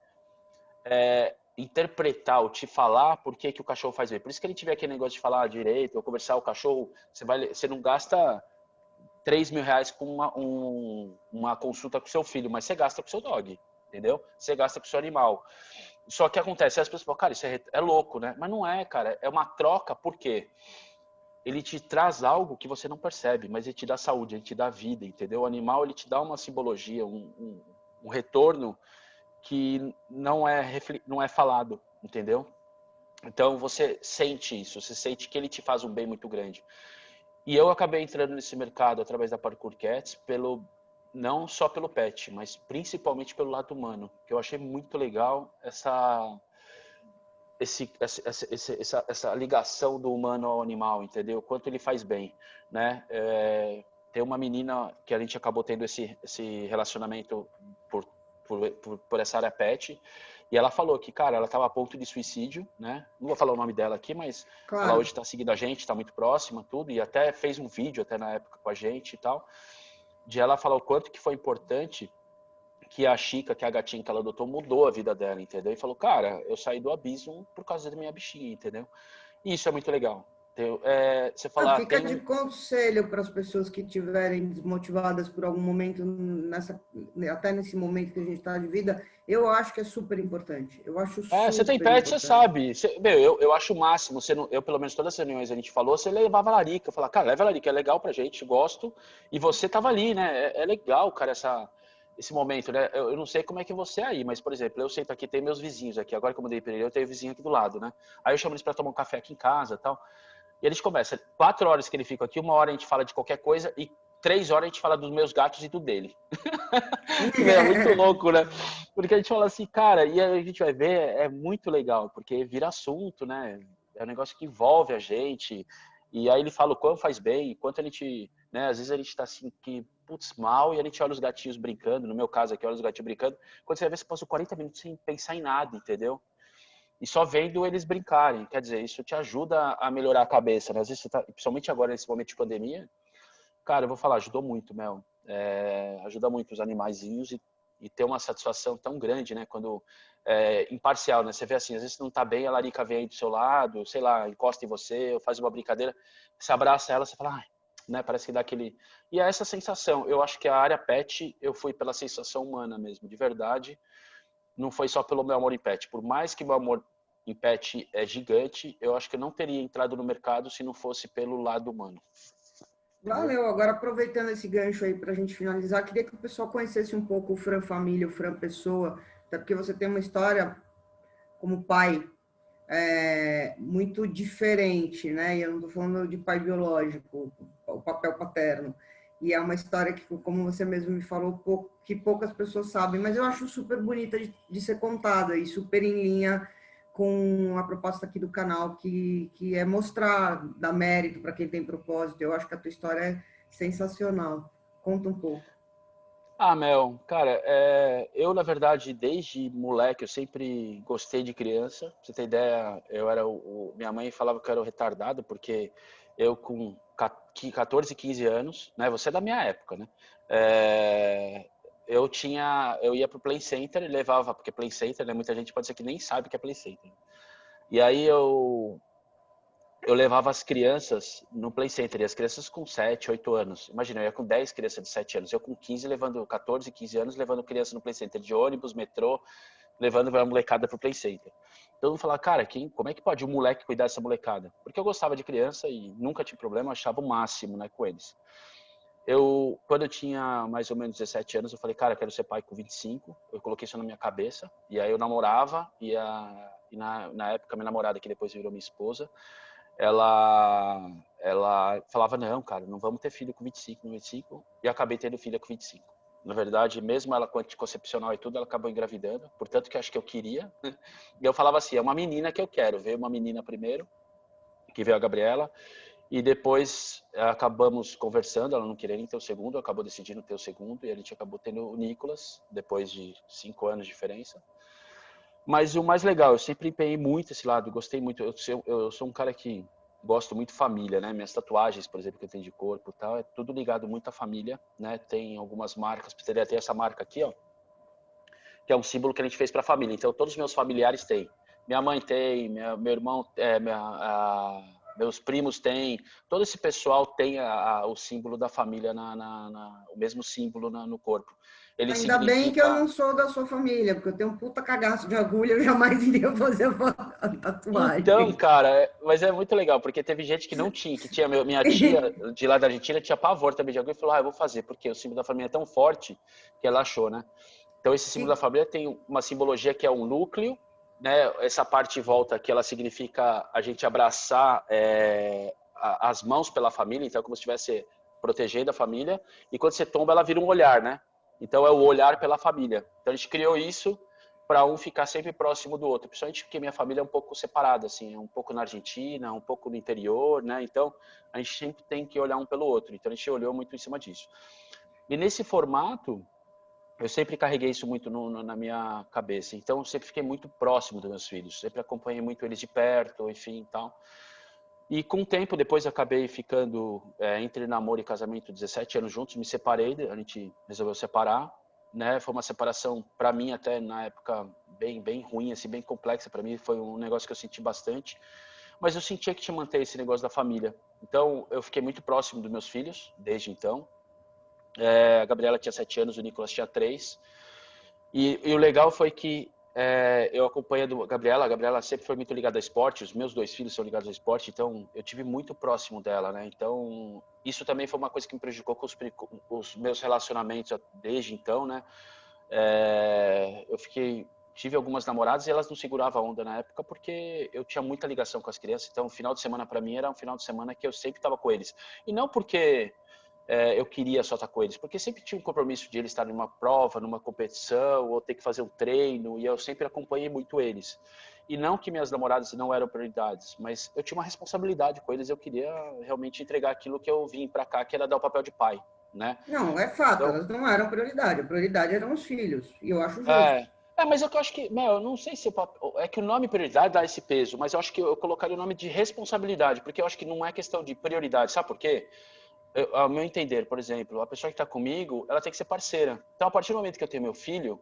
interpretar ou te falar por que o cachorro faz bem. Por isso que ele tiver aquele negócio de falar direito, ou conversar o cachorro, você não gasta 3 mil reais com uma consulta com seu filho, mas você gasta com seu dog, entendeu? Você gasta com seu animal. Só que acontece, as pessoas falam, cara, isso é louco, né? Mas não é, cara, é uma troca, por quê? Ele te traz algo que você não percebe, mas ele te dá saúde, ele te dá vida, entendeu? O animal, ele te dá uma simbologia, um retorno que não é falado, entendeu? Então você sente isso, você sente que ele te faz um bem muito grande. E eu acabei entrando nesse mercado através da Parkour Cats não só pelo pet, mas principalmente pelo lado humano, que eu achei muito legal essa ligação do humano ao animal, entendeu? Quanto ele faz bem, né? Tem uma menina que a gente acabou tendo esse relacionamento por essa área pet, e ela falou que, cara, ela estava a ponto de suicídio, né? Não vou falar o nome dela aqui, mas ela Claro. hoje está seguindo a gente, está muito próxima, tudo, e até fez um vídeo até na época com a gente e tal, de ela falar o quanto que foi importante que a Chica, que é a gatinha que ela adotou, mudou a vida dela, entendeu? E falou, cara, eu saí do abismo por causa da minha bichinha, entendeu? E isso é muito legal. Você falar, Fica de conselho para as pessoas que estiverem desmotivadas por algum momento, até nesse momento que a gente está de vida, eu acho que é super importante. Eu acho você tem super pet, você importante. sabe. Eu acho o máximo. Eu, pelo menos, todas as reuniões a gente falou, você levava a Larica. Eu falava, cara, leva a Larica, é legal pra gente, gosto. E você tava ali, né? É legal, cara, esse momento, né? Eu não sei como é que você é aí, mas, por exemplo, eu sento aqui, tem meus vizinhos aqui. Agora que eu mudei pra ele, eu tenho vizinho aqui do lado, né? Aí eu chamo eles pra tomar um café aqui em casa e tal. E a gente começa, 4 horas que ele fica aqui, 1 hora a gente fala de qualquer coisa e 3 horas a gente fala dos meus gatos e do dele. É muito louco, né? Porque a gente fala assim, cara, e a gente vai ver, é muito legal, porque vira assunto, né? É um negócio que envolve a gente. E aí ele fala o quanto faz bem, quanto a gente, né? Às vezes a gente tá assim, que putz, mal, e a gente olha os gatinhos brincando, no meu caso aqui, olha os gatinhos brincando. Quando você vai ver, você passou 40 minutos sem pensar em nada, entendeu? E só vendo eles brincarem. Quer dizer, isso te ajuda a melhorar a cabeça, né? Às vezes você tá, principalmente agora nesse momento de pandemia, cara, eu vou falar, ajudou muito, Mel. Ajuda muito os animaizinhos e ter uma satisfação tão grande, né? Quando imparcial, né? Você vê assim, às vezes você não tá bem, a Larica vem aí do seu lado, sei lá, encosta em você, ou faz uma brincadeira, você abraça ela, você fala, ai, né? Parece que dá aquele. E é essa sensação. Eu acho que a área pet, eu fui pela sensação humana mesmo, de verdade. Não foi só pelo meu amor em pet. Por mais que meu amor em pet é gigante, eu acho que eu não teria entrado no mercado se não fosse pelo lado humano. Entendeu? Valeu. Agora, aproveitando esse gancho aí para a gente finalizar, queria que o pessoal conhecesse um pouco o Fran Família, o Fran Pessoa, até porque você tem uma história como pai muito diferente, né? E eu não estou falando de pai biológico, o papel paterno. E é uma história que, como você mesmo me falou, que poucas pessoas sabem, mas eu acho super bonita de ser contada e super em linha com a proposta aqui do canal, que é mostrar, dar mérito para quem tem propósito. Eu acho que a tua história é sensacional. Conta um pouco. Mel, cara, eu na verdade, desde moleque, eu sempre gostei de criança. Pra você ter ideia, eu era minha mãe falava que eu era o retardado, porque eu com 14, 15 anos, né? Você é da minha época, né? Eu ia pro Play Center e levava, porque Play Center, né? Muita gente pode ser que nem sabe o que é Play Center. E aí eu levava as crianças no Play Center, e as crianças com 7, 8 anos. Imagina, eu ia com 10 crianças de 7 anos, eu com 15, levando 14, 15 anos, levando crianças no Play Center, de ônibus, metrô, levando a molecada pro Play Center. Todo mundo falava, cara, como é que pode um moleque cuidar dessa molecada? Porque eu gostava de criança e nunca tive problema, achava o máximo, né, com eles. Quando eu tinha mais ou menos 17 anos, eu falei, cara, eu quero ser pai com 25. Eu coloquei isso na minha cabeça. E aí eu namorava, e na época minha namorada, que depois virou minha esposa, ela falava, não, cara, não vamos ter filho com 25, e acabei tendo filha com 25. Na verdade, mesmo ela com anticoncepcional e tudo, ela acabou engravidando, portanto que acho que eu queria. E eu falava assim, é uma menina que eu quero, veio uma menina primeiro, que veio a Gabriela, e depois acabamos conversando, ela não queria nem ter o segundo, acabou decidindo ter o segundo, e a gente acabou tendo o Nicolas, depois de 5 anos de diferença. Mas o mais legal, eu sempre empenhei muito esse lado, gostei muito. Eu sou um cara que gosto muito de família, né? Minhas tatuagens, por exemplo, que eu tenho de corpo e tal, é tudo ligado muito à família, né? Tem algumas marcas, poderia ter essa marca aqui, ó, que é um símbolo que a gente fez para a família. Então, todos os meus familiares têm. Minha mãe tem, meu irmão, meus primos têm. Todo esse pessoal tem o símbolo da família, o mesmo símbolo no corpo. Ele Ainda bem que eu significa. não sou da sua família, porque eu tenho um puta cagaço de agulha, eu jamais iria fazer a Então, tatuagem. cara, mas é muito legal, porque teve gente que não tinha, que tinha, minha tia de lá da Argentina tinha pavor também de agulha e falou, eu vou fazer, porque o símbolo da família é tão forte que ela achou, né? Então, esse símbolo da família tem uma simbologia que é um núcleo, né? Essa parte em volta que ela significa a gente abraçar as mãos pela família, então como se estivesse protegendo a família, e quando você tomba, ela vira um olhar, né? Então, é o olhar pela família. Então, a gente criou isso para um ficar sempre próximo do outro, principalmente porque minha família é um pouco separada, assim, é um pouco na Argentina, um pouco no interior, né? Então, a gente sempre tem que olhar um pelo outro. Então, a gente olhou muito em cima disso. E nesse formato, eu sempre carreguei isso muito na minha cabeça. Então, eu sempre fiquei muito próximo dos meus filhos, sempre acompanhei muito eles de perto, enfim, e tal. E com o tempo, depois acabei ficando entre namoro e casamento 17 anos juntos, me separei, a gente resolveu separar, né? Foi uma separação para mim até na época bem ruim, assim, bem complexa para mim, foi um negócio que eu senti bastante, mas eu sentia que tinha que manter esse negócio da família. Então, eu fiquei muito próximo dos meus filhos desde então. A Gabriela tinha 7 anos, o Nicolas tinha 3. E o legal foi que eu acompanho a Gabriela sempre foi muito ligada ao esporte, os meus 2 filhos são ligados ao esporte, então eu tive muito próximo dela, né? Então, isso também foi uma coisa que me prejudicou com os meus relacionamentos desde então, né? Tive algumas namoradas e elas não seguravam a onda na época porque eu tinha muita ligação com as crianças, então o final de semana para mim era um final de semana que eu sempre estava com eles. E não porque eu queria só estar com eles, porque sempre tinha um compromisso de eles estarem numa prova, numa competição, ou ter que fazer um treino, e eu sempre acompanhei muito eles. E não que minhas namoradas não eram prioridades, mas eu tinha uma responsabilidade com eles, eu queria realmente entregar aquilo que eu vim para cá, que era dar o papel de pai, né? Não, é fato, Então, elas não eram prioridade, a prioridade eram os filhos, e eu acho justo. mas eu acho que, eu não sei se é que o nome prioridade dá esse peso, mas eu acho que eu colocaria o nome de responsabilidade, porque eu acho que não é questão de prioridade, sabe por quê? Ao meu entender, por exemplo, a pessoa que está comigo, ela tem que ser parceira. Então, a partir do momento que eu tenho meu filho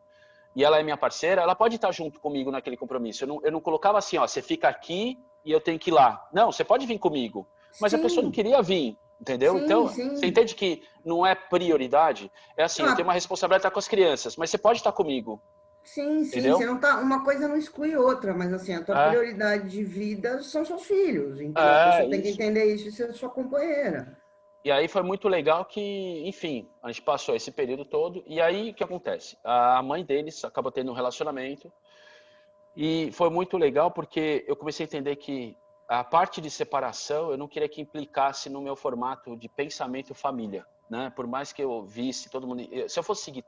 e ela é minha parceira, ela pode estar junto comigo naquele compromisso. Eu não colocava assim, ó, você fica aqui e eu tenho que ir lá. Não, você pode vir comigo. Mas a pessoa não Sim, queria vir, entendeu? sim, Então, você sim. entende que não é prioridade? É assim, eu tenho uma Ah, responsabilidade de estar com as crianças, mas você pode estar comigo, sim, sim, você entendeu? não tá, uma coisa não exclui outra, mas assim, a tua É, prioridade de vida são seus filhos, entendeu? A é pessoa tem que isso. entender isso e ser sua companheira. E aí foi muito legal que, enfim, a gente passou esse período todo. E aí o que acontece? A mãe deles acabou tendo um relacionamento. E foi muito legal porque eu comecei a entender que a parte de separação eu não queria que implicasse no meu formato de pensamento família, né? Por mais que eu visse todo mundo, se eu fosse seguir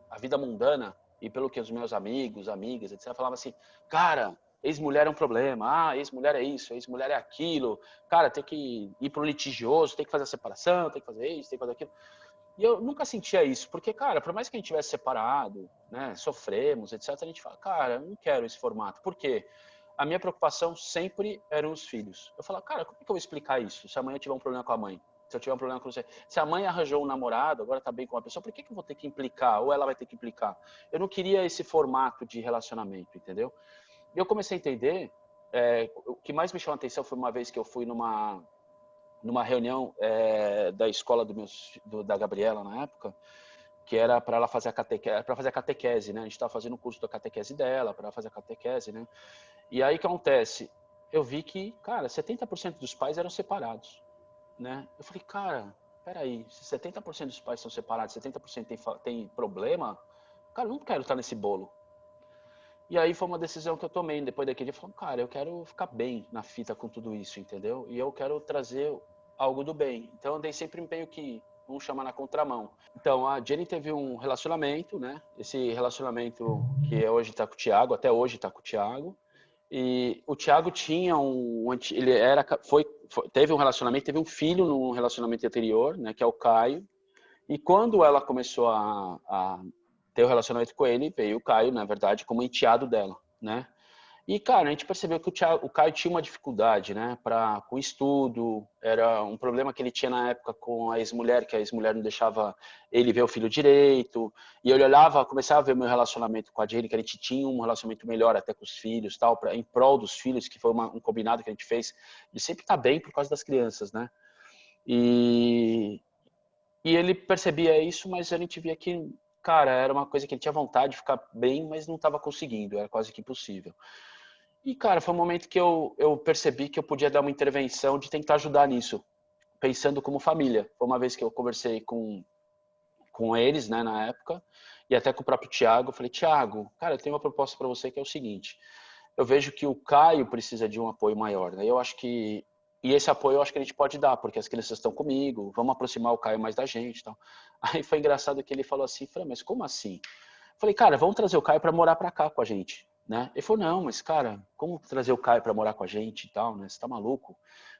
a vida mundana e pelo que os meus amigos, amigas, etc, falavam assim, cara, ex-mulher é um problema, ex-mulher é isso, ex-mulher é aquilo, cara, tem que ir pro litigioso, tem que fazer a separação, tem que fazer isso, tem que fazer aquilo. E eu nunca sentia isso, porque, cara, por mais que a gente tivesse separado, né, sofremos, etc., a gente fala, cara, eu não quero esse formato. Por quê? a minha preocupação sempre eram os filhos. Eu falava, cara, como é que eu vou explicar isso? Se amanhã eu tiver um problema com a mãe, se eu tiver um problema com você, se a mãe arranjou um namorado, agora tá bem com uma pessoa, por que eu vou ter que implicar? Ou ela vai ter que implicar? Eu não queria esse formato de relacionamento, entendeu? E eu comecei a entender, o que mais me chamou a atenção foi uma vez que eu fui numa reunião da escola da Gabriela na época, que era para ela fazer a catequese, né? A gente estava fazendo o curso da catequese dela, para fazer a catequese, né? E aí o que acontece? Eu vi que, cara, 70% dos pais eram separados, né? Eu falei, cara, peraí, se 70% dos pais são separados, 70% tem problema, cara, eu não quero estar nesse bolo. E aí foi uma decisão que eu tomei depois daquele dia, falando, cara, eu quero ficar bem na fita com tudo isso, entendeu? E eu quero trazer algo do bem. Então eu andei sempre meio que, vamos chamar, na contramão. Então a Jenny teve um relacionamento, né? Esse relacionamento que hoje tá com o Thiago, até hoje tá com o Thiago. E o Thiago tinha ele teve um relacionamento, teve um filho num relacionamento anterior, né, que é o Caio. E quando ela começou a ter o relacionamento com ele, veio o Caio, na verdade, como enteado dela, né? E, cara, a gente percebeu que o Caio tinha uma dificuldade, né, com estudo, era um problema que ele tinha na época com a ex-mulher, que a ex-mulher não deixava ele ver o filho direito, e ele olhava, começava a ver o meu relacionamento com a Jenny, que a gente tinha um relacionamento melhor até com os filhos, tal, em prol dos filhos, que foi um combinado que a gente fez, de sempre estar bem por causa das crianças, né? E ele percebia isso, mas a gente via que, cara, era uma coisa que ele tinha vontade de ficar bem, mas não estava conseguindo, era quase que impossível. E, cara, foi um momento que eu percebi que eu podia dar uma intervenção de tentar ajudar nisso, pensando como família. Foi uma vez que eu conversei com eles, né, na época, e até com o próprio Thiago. Eu falei, Thiago, cara, eu tenho uma proposta para você que é o seguinte: eu vejo que o Caio precisa de um apoio maior, né? Eu acho que e esse apoio eu acho que a gente pode dar, porque as crianças estão comigo, vamos aproximar o Caio mais da gente, tal. Aí foi engraçado que ele falou assim, falei, mas como assim? Falei, cara, vamos trazer o Caio para morar para cá com a gente, né? Ele falou, não, mas cara, como trazer o Caio para morar com a gente e tal, né? Você tá maluco,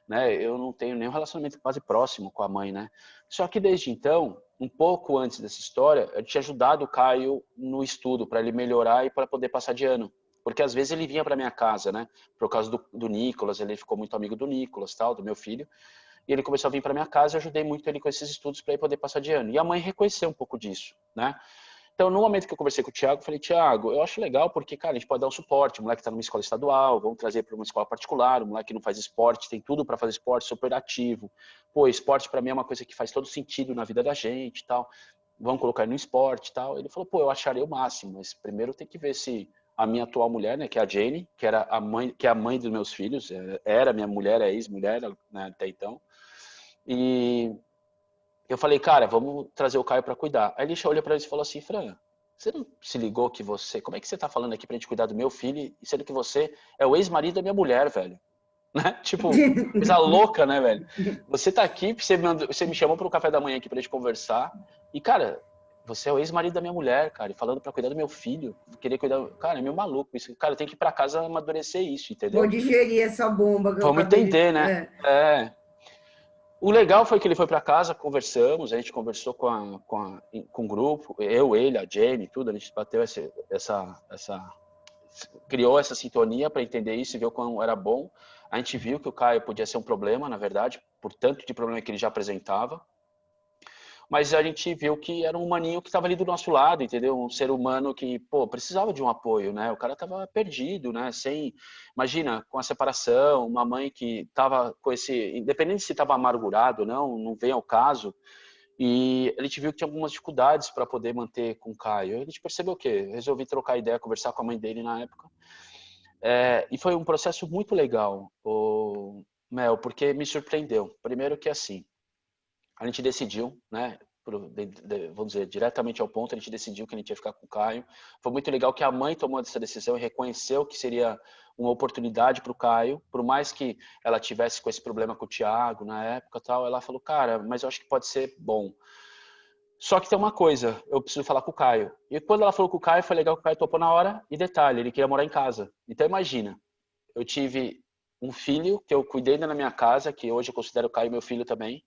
né? Eu não tenho nenhum relacionamento quase próximo com a mãe, né? Só que desde então, um pouco antes dessa história, eu tinha ajudado o Caio no estudo para ele melhorar e para poder passar de ano. Porque às vezes ele vinha para minha casa, né? Por causa do Nicolas, ele ficou muito amigo do Nicolas, tal, do meu filho. E ele começou a vir para minha casa, eu ajudei muito ele com esses estudos para ele poder passar de ano. E a mãe reconheceu um pouco disso, né? Então, no momento que eu conversei com o Thiago, eu falei, Thiago, eu acho legal porque, cara, a gente pode dar um suporte. O moleque está numa escola estadual, vamos trazer para uma escola particular. O moleque não faz esporte, tem tudo para fazer esporte, super ativo. Pô, esporte para mim é uma coisa que faz todo sentido na vida da gente e tal. Vamos colocar ele no esporte e tal. Ele falou, pô, eu acharia o máximo, mas primeiro tem que ver se a minha atual mulher, né, que é a Jane, que era a mãe, que é a mãe dos meus filhos, era minha mulher, é ex-mulher, né, até então. E eu falei, cara, vamos trazer o Caio para cuidar. Aí ele olhou para ele e falou assim, Fran, você não se ligou que como é que você tá falando aqui pra gente cuidar do meu filho, sendo que você é o ex-marido da minha mulher, velho? Né? Tipo, coisa louca, né, velho? Você tá aqui, você me chamou para um café da manhã aqui pra gente conversar, e, cara, você é o ex-marido da minha mulher, cara, e falando pra cuidar do meu filho, querer cuidar. Cara, é meio maluco isso. Cara, eu tenho que ir pra casa amadurecer isso, Vou entendeu? digerir essa bomba que eu Vamos acabei de. entender, né? É. O legal foi que ele foi para casa, conversamos, a gente conversou com o grupo, eu, ele, a Jenny, tudo, a gente bateu criou essa sintonia para entender isso e ver o quão era bom. A gente viu que o Caio podia ser um problema, na verdade, por tanto de problema que ele já apresentava, mas a gente viu que era um humaninho que estava ali do nosso lado, entendeu? Um ser humano que, pô, precisava de um apoio, né? O cara estava perdido, né? Imagina, com a separação, uma mãe que estava com independente se estava amargurado ou não vem ao caso, e a gente viu que tinha algumas dificuldades para poder manter com o Caio. A gente percebeu o quê? Resolvi trocar ideia, conversar com a mãe dele na época, e foi um processo muito legal, o Mel, porque me surpreendeu. Primeiro que assim, a gente decidiu, né, vamos dizer, diretamente ao ponto, a gente decidiu que a gente ia ficar com o Caio. Foi muito legal que a mãe tomou essa decisão e reconheceu que seria uma oportunidade para o Caio, por mais que ela tivesse com esse problema com o Thiago na época, tal, ela falou, cara, mas eu acho que pode ser bom. Só que tem uma coisa, eu preciso falar com o Caio. E quando ela falou com o Caio, foi legal que o Caio topou na hora, e detalhe, ele queria morar em casa. Então imagina, eu tive um filho que eu cuidei ainda na minha casa, que hoje eu considero o Caio meu filho também,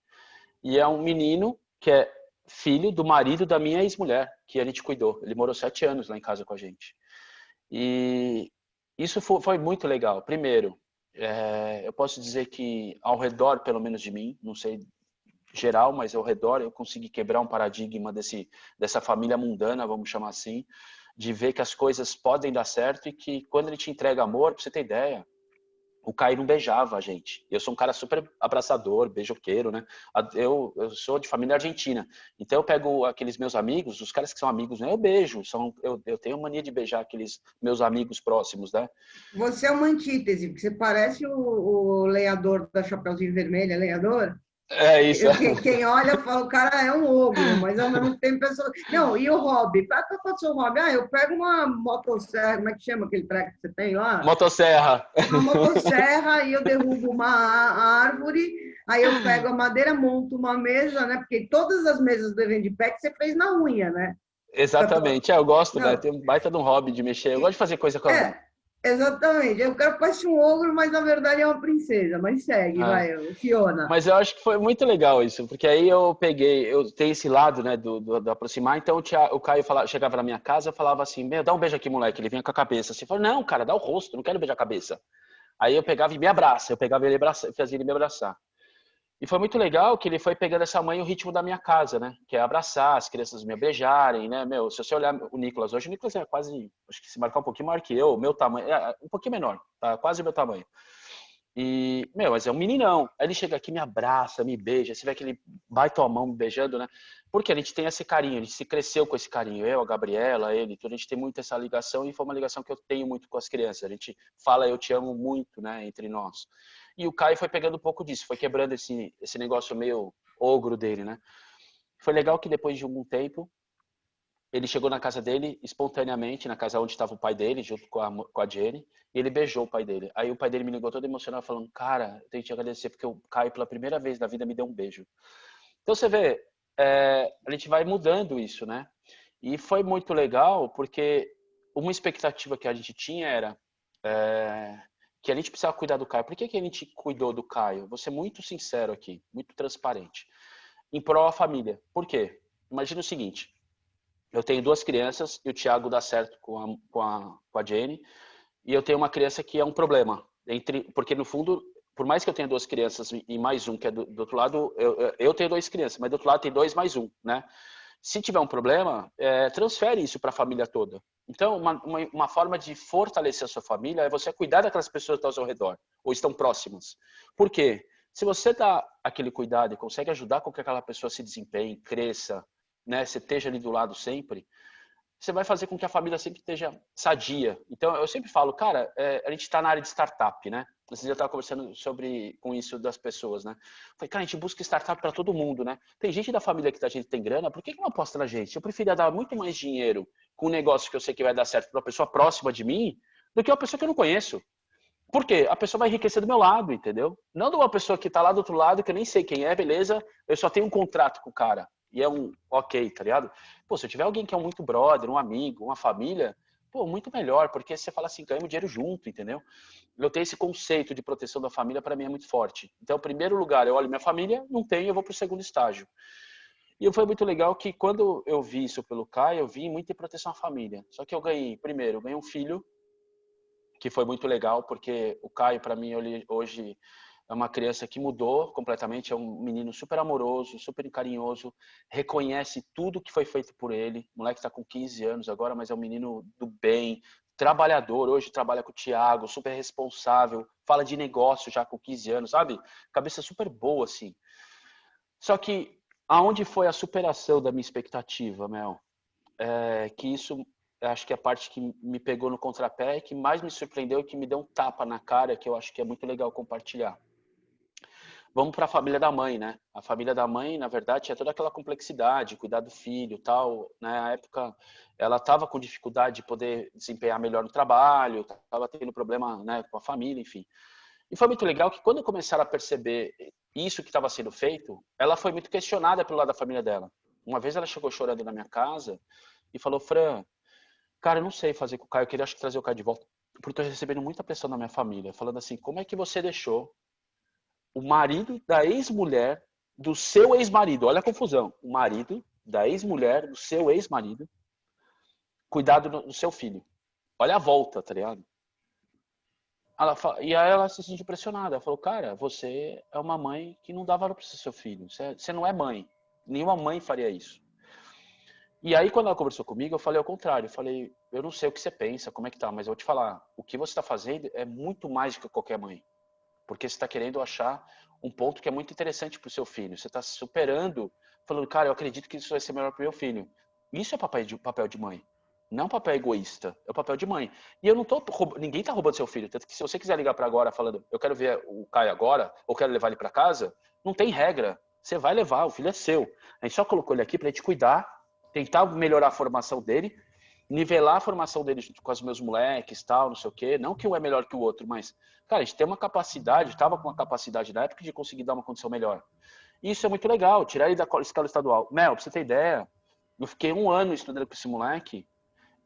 e é um menino que é filho do marido da minha ex-mulher, que a gente cuidou. Ele morou 7 anos lá em casa com a gente. E Isso foi muito legal. Primeiro, eu posso dizer que ao redor, pelo menos de mim, não sei geral, mas ao redor eu consegui quebrar um paradigma dessa família mundana, vamos chamar assim, de ver que as coisas podem dar certo e que quando ele te entrega amor, pra você ter ideia, o Caio não beijava a gente. Eu sou um cara super abraçador, beijoqueiro, né? Eu sou de família argentina. Então eu pego aqueles meus amigos, os caras que são amigos, né? Eu beijo. Eu tenho mania de beijar aqueles meus amigos próximos, né? Você é uma antítese, porque você parece o lenhador da Chapeuzinho Vermelho, é lenhador? É isso. Quem olha fala, o cara é um ogro, mas ao mesmo tempo pessoa. Não, e o hobby? Para que eu faço o hobby? Ah, eu pego uma motosserra, como é que chama aquele treco que você tem lá? Motosserra. Uma motosserra e eu derrubo uma árvore, aí eu pego a madeira, monto uma mesa, né? Porque todas as mesas do evento de pé que você fez na unha, né? Exatamente. Eu gosto, né? Não, Tem um baita de um hobby de mexer. Eu gosto de fazer coisa com a mão. é, exatamente. Eu quero parecer um ogro, mas na verdade é uma princesa. Mas segue, É. vai, Fiona. Mas eu acho que foi muito legal isso, porque aí eu tenho esse lado, né, do aproximar, então o Caio chegava na minha casa, eu falava assim, meu, dá um beijo aqui, moleque, ele vinha com a cabeça, assim, eu falava, não, cara, dá o rosto, não quero beijar a cabeça. Aí eu pegava e me abraça, eu pegava ele abraça, fazia ele me abraçar. E foi muito legal que ele foi pegando essa mãe o ritmo da minha casa, né, que é abraçar, as crianças me beijarem, né, meu, se você olhar o Nicolas hoje, o Nicolas é quase, acho que se marcar um pouquinho maior que eu, meu tamanho, um pouquinho menor, tá, quase o meu tamanho. E, meu, mas é um meninão. Aí ele chega aqui, me abraça, me beija. Você vê que ele baita a mão me beijando, né? Porque a gente tem esse carinho, a gente se cresceu com esse carinho. Eu, a Gabriela, ele, então a gente tem muito essa ligação e foi uma ligação que eu tenho muito com as crianças. A gente fala eu te amo muito, né, entre nós. E o Caio foi pegando um pouco disso, foi quebrando esse negócio meio ogro dele, né? Foi legal que depois de algum tempo, ele chegou na casa dele espontaneamente, na casa onde estava o pai dele, junto com a Jenny, e ele beijou o pai dele. Aí o pai dele me ligou todo emocionado, falando, cara, eu tenho que te agradecer porque o Caio, pela primeira vez na vida, me deu um beijo. Então você vê, a gente vai mudando isso, né? E foi muito legal porque uma expectativa que a gente tinha era que a gente precisava cuidar do Caio. Por que a gente cuidou do Caio? Vou ser muito sincero aqui, muito transparente. Em prol da família. Por quê? Imagina o seguinte, eu tenho duas crianças e o Thiago dá certo com a Jenny. E eu tenho uma criança que é um problema. Porque, no fundo, por mais que eu tenha duas crianças e mais um, que é do outro lado, eu tenho duas crianças, mas do outro lado tem dois mais um, né? Se tiver um problema, transfere isso para a família toda. Então, uma forma de fortalecer a sua família é você cuidar daquelas pessoas que estão ao seu redor, ou estão próximas. Por quê? Se você dá aquele cuidado e consegue ajudar com que aquela pessoa se desempenhe, cresça, né, você esteja ali do lado sempre, você vai fazer com que a família sempre esteja sadia. Então, eu sempre falo, cara, a gente está na área de startup, né? Esse dia eu estava conversando com isso das pessoas, né? Falei, cara, a gente busca startup para todo mundo, né? Tem gente da família que a gente tem grana, por que não aposta na gente? Eu preferia dar muito mais dinheiro com um negócio que eu sei que vai dar certo para uma pessoa próxima de mim do que uma pessoa que eu não conheço. Por quê? A pessoa vai enriquecer do meu lado, entendeu? Não de uma pessoa que está lá do outro lado, que eu nem sei quem é, beleza, eu só tenho um contrato com o cara. E é um ok, tá ligado? Pô, se eu tiver alguém que é um muito brother, um amigo, uma família, pô, muito melhor, porque você fala assim, ganhamos dinheiro junto, entendeu? Eu tenho esse conceito de proteção da família, para mim é muito forte. Então, em primeiro lugar, eu olho minha família, não tenho, eu vou pro segundo estágio. E foi muito legal que quando eu vi isso pelo Caio, eu vi muito em proteção à família. Só que primeiro, eu ganhei um filho, que foi muito legal, porque o Caio, para mim, ele hoje é uma criança que mudou completamente, é um menino super amoroso, super carinhoso, reconhece tudo que foi feito por ele. O moleque está com 15 anos agora, mas é um menino do bem, trabalhador, hoje trabalha com o Thiago, super responsável, fala de negócio já com 15 anos, sabe? Cabeça super boa, assim. Só que aonde foi a superação da minha expectativa, Mel? Que isso acho que é a parte que me pegou no contrapé e que mais me surpreendeu e que me deu um tapa na cara, que eu acho que é muito legal compartilhar. Vamos para a família da mãe, né? A família da mãe, na verdade, tinha toda aquela complexidade, cuidar do filho, tal, né? Na época, ela estava com dificuldade de poder desempenhar melhor no trabalho, estava tendo problema, né, com a família, enfim. E foi muito legal que quando começaram a perceber isso que estava sendo feito, ela foi muito questionada pelo lado da família dela. Uma vez ela chegou chorando na minha casa e falou, Fran, cara, eu não sei fazer com o Caio, eu queria acho que trazer o Caio de volta, porque estou recebendo muita pressão da minha família, falando assim, como é que você deixou o marido da ex-mulher do seu ex-marido, olha a confusão, o marido da ex-mulher do seu ex-marido cuidar do seu filho. Olha a volta, tá ligado? E aí ela se sentiu pressionada. Ela falou, cara, você é uma mãe que não dá valor para o seu filho. Você não é mãe. Nenhuma mãe faria isso. E aí, quando ela conversou comigo, eu falei ao contrário. Eu falei, eu não sei o que você pensa, como é que tá, mas eu vou te falar, o que você está fazendo é muito mais do que qualquer mãe. Porque você está querendo achar um ponto que é muito interessante para o seu filho. Você está superando, falando, cara, eu acredito que isso vai ser melhor para o meu filho. Isso é papel de mãe. Não é um papel egoísta, é o papel de mãe. E eu não tô ninguém está roubando seu filho. Tanto que se você quiser ligar para agora falando, eu quero ver o Caio agora, ou quero levar ele para casa, não tem regra. Você vai levar, o filho é seu. A gente só colocou ele aqui para a gente cuidar, tentar melhorar a formação dele, nivelar a formação dele junto com os meus moleques, tal, não sei o quê. Não que um é melhor que o outro, mas, cara, a gente tem uma capacidade, estava com uma capacidade na época de conseguir dar uma condição melhor. E isso é muito legal, tirar ele da escala estadual. Mel, pra você ter ideia, eu fiquei 1 ano estudando com esse moleque,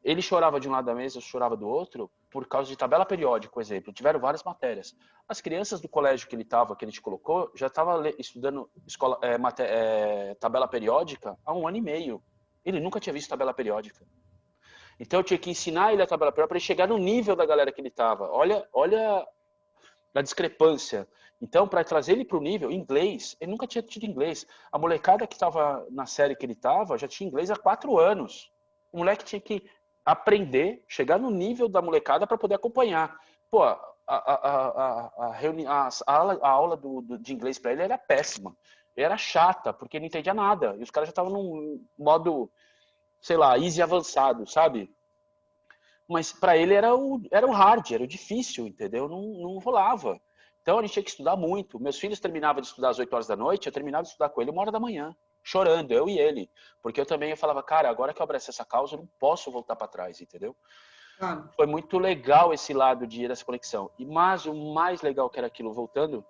ele chorava de um lado da mesa, eu chorava do outro, por causa de tabela periódica, por exemplo. Tiveram várias matérias. As crianças do colégio que ele estava, que a gente colocou, já estavam estudando tabela periódica há 1 ano e meio. Ele nunca tinha visto tabela periódica. Então eu tinha que ensinar ele a tabela periódica para ele chegar no nível da galera que ele estava. Olha a discrepância. Então, para trazer ele para o nível, inglês, ele nunca tinha tido inglês. A molecada que estava na série que ele estava já tinha inglês há 4 anos. O moleque tinha que aprender, chegar no nível da molecada para poder acompanhar. Pô, a aula de inglês para ele era péssima. Era chata, porque ele não entendia nada. E os caras já estavam num modo, sei lá, easy avançado, sabe? Mas para ele era o hard, era o difícil, entendeu? Não rolava. Então a gente tinha que estudar muito. Meus filhos terminavam de estudar às 8 horas da noite, eu terminava de estudar com ele 1 hora da manhã, chorando, eu e ele. Porque eu falava, cara, agora que eu abraço essa causa, eu não posso voltar para trás, entendeu? Ah, Foi muito legal esse lado de ir dessa conexão. Mas o mais legal que era aquilo, voltando,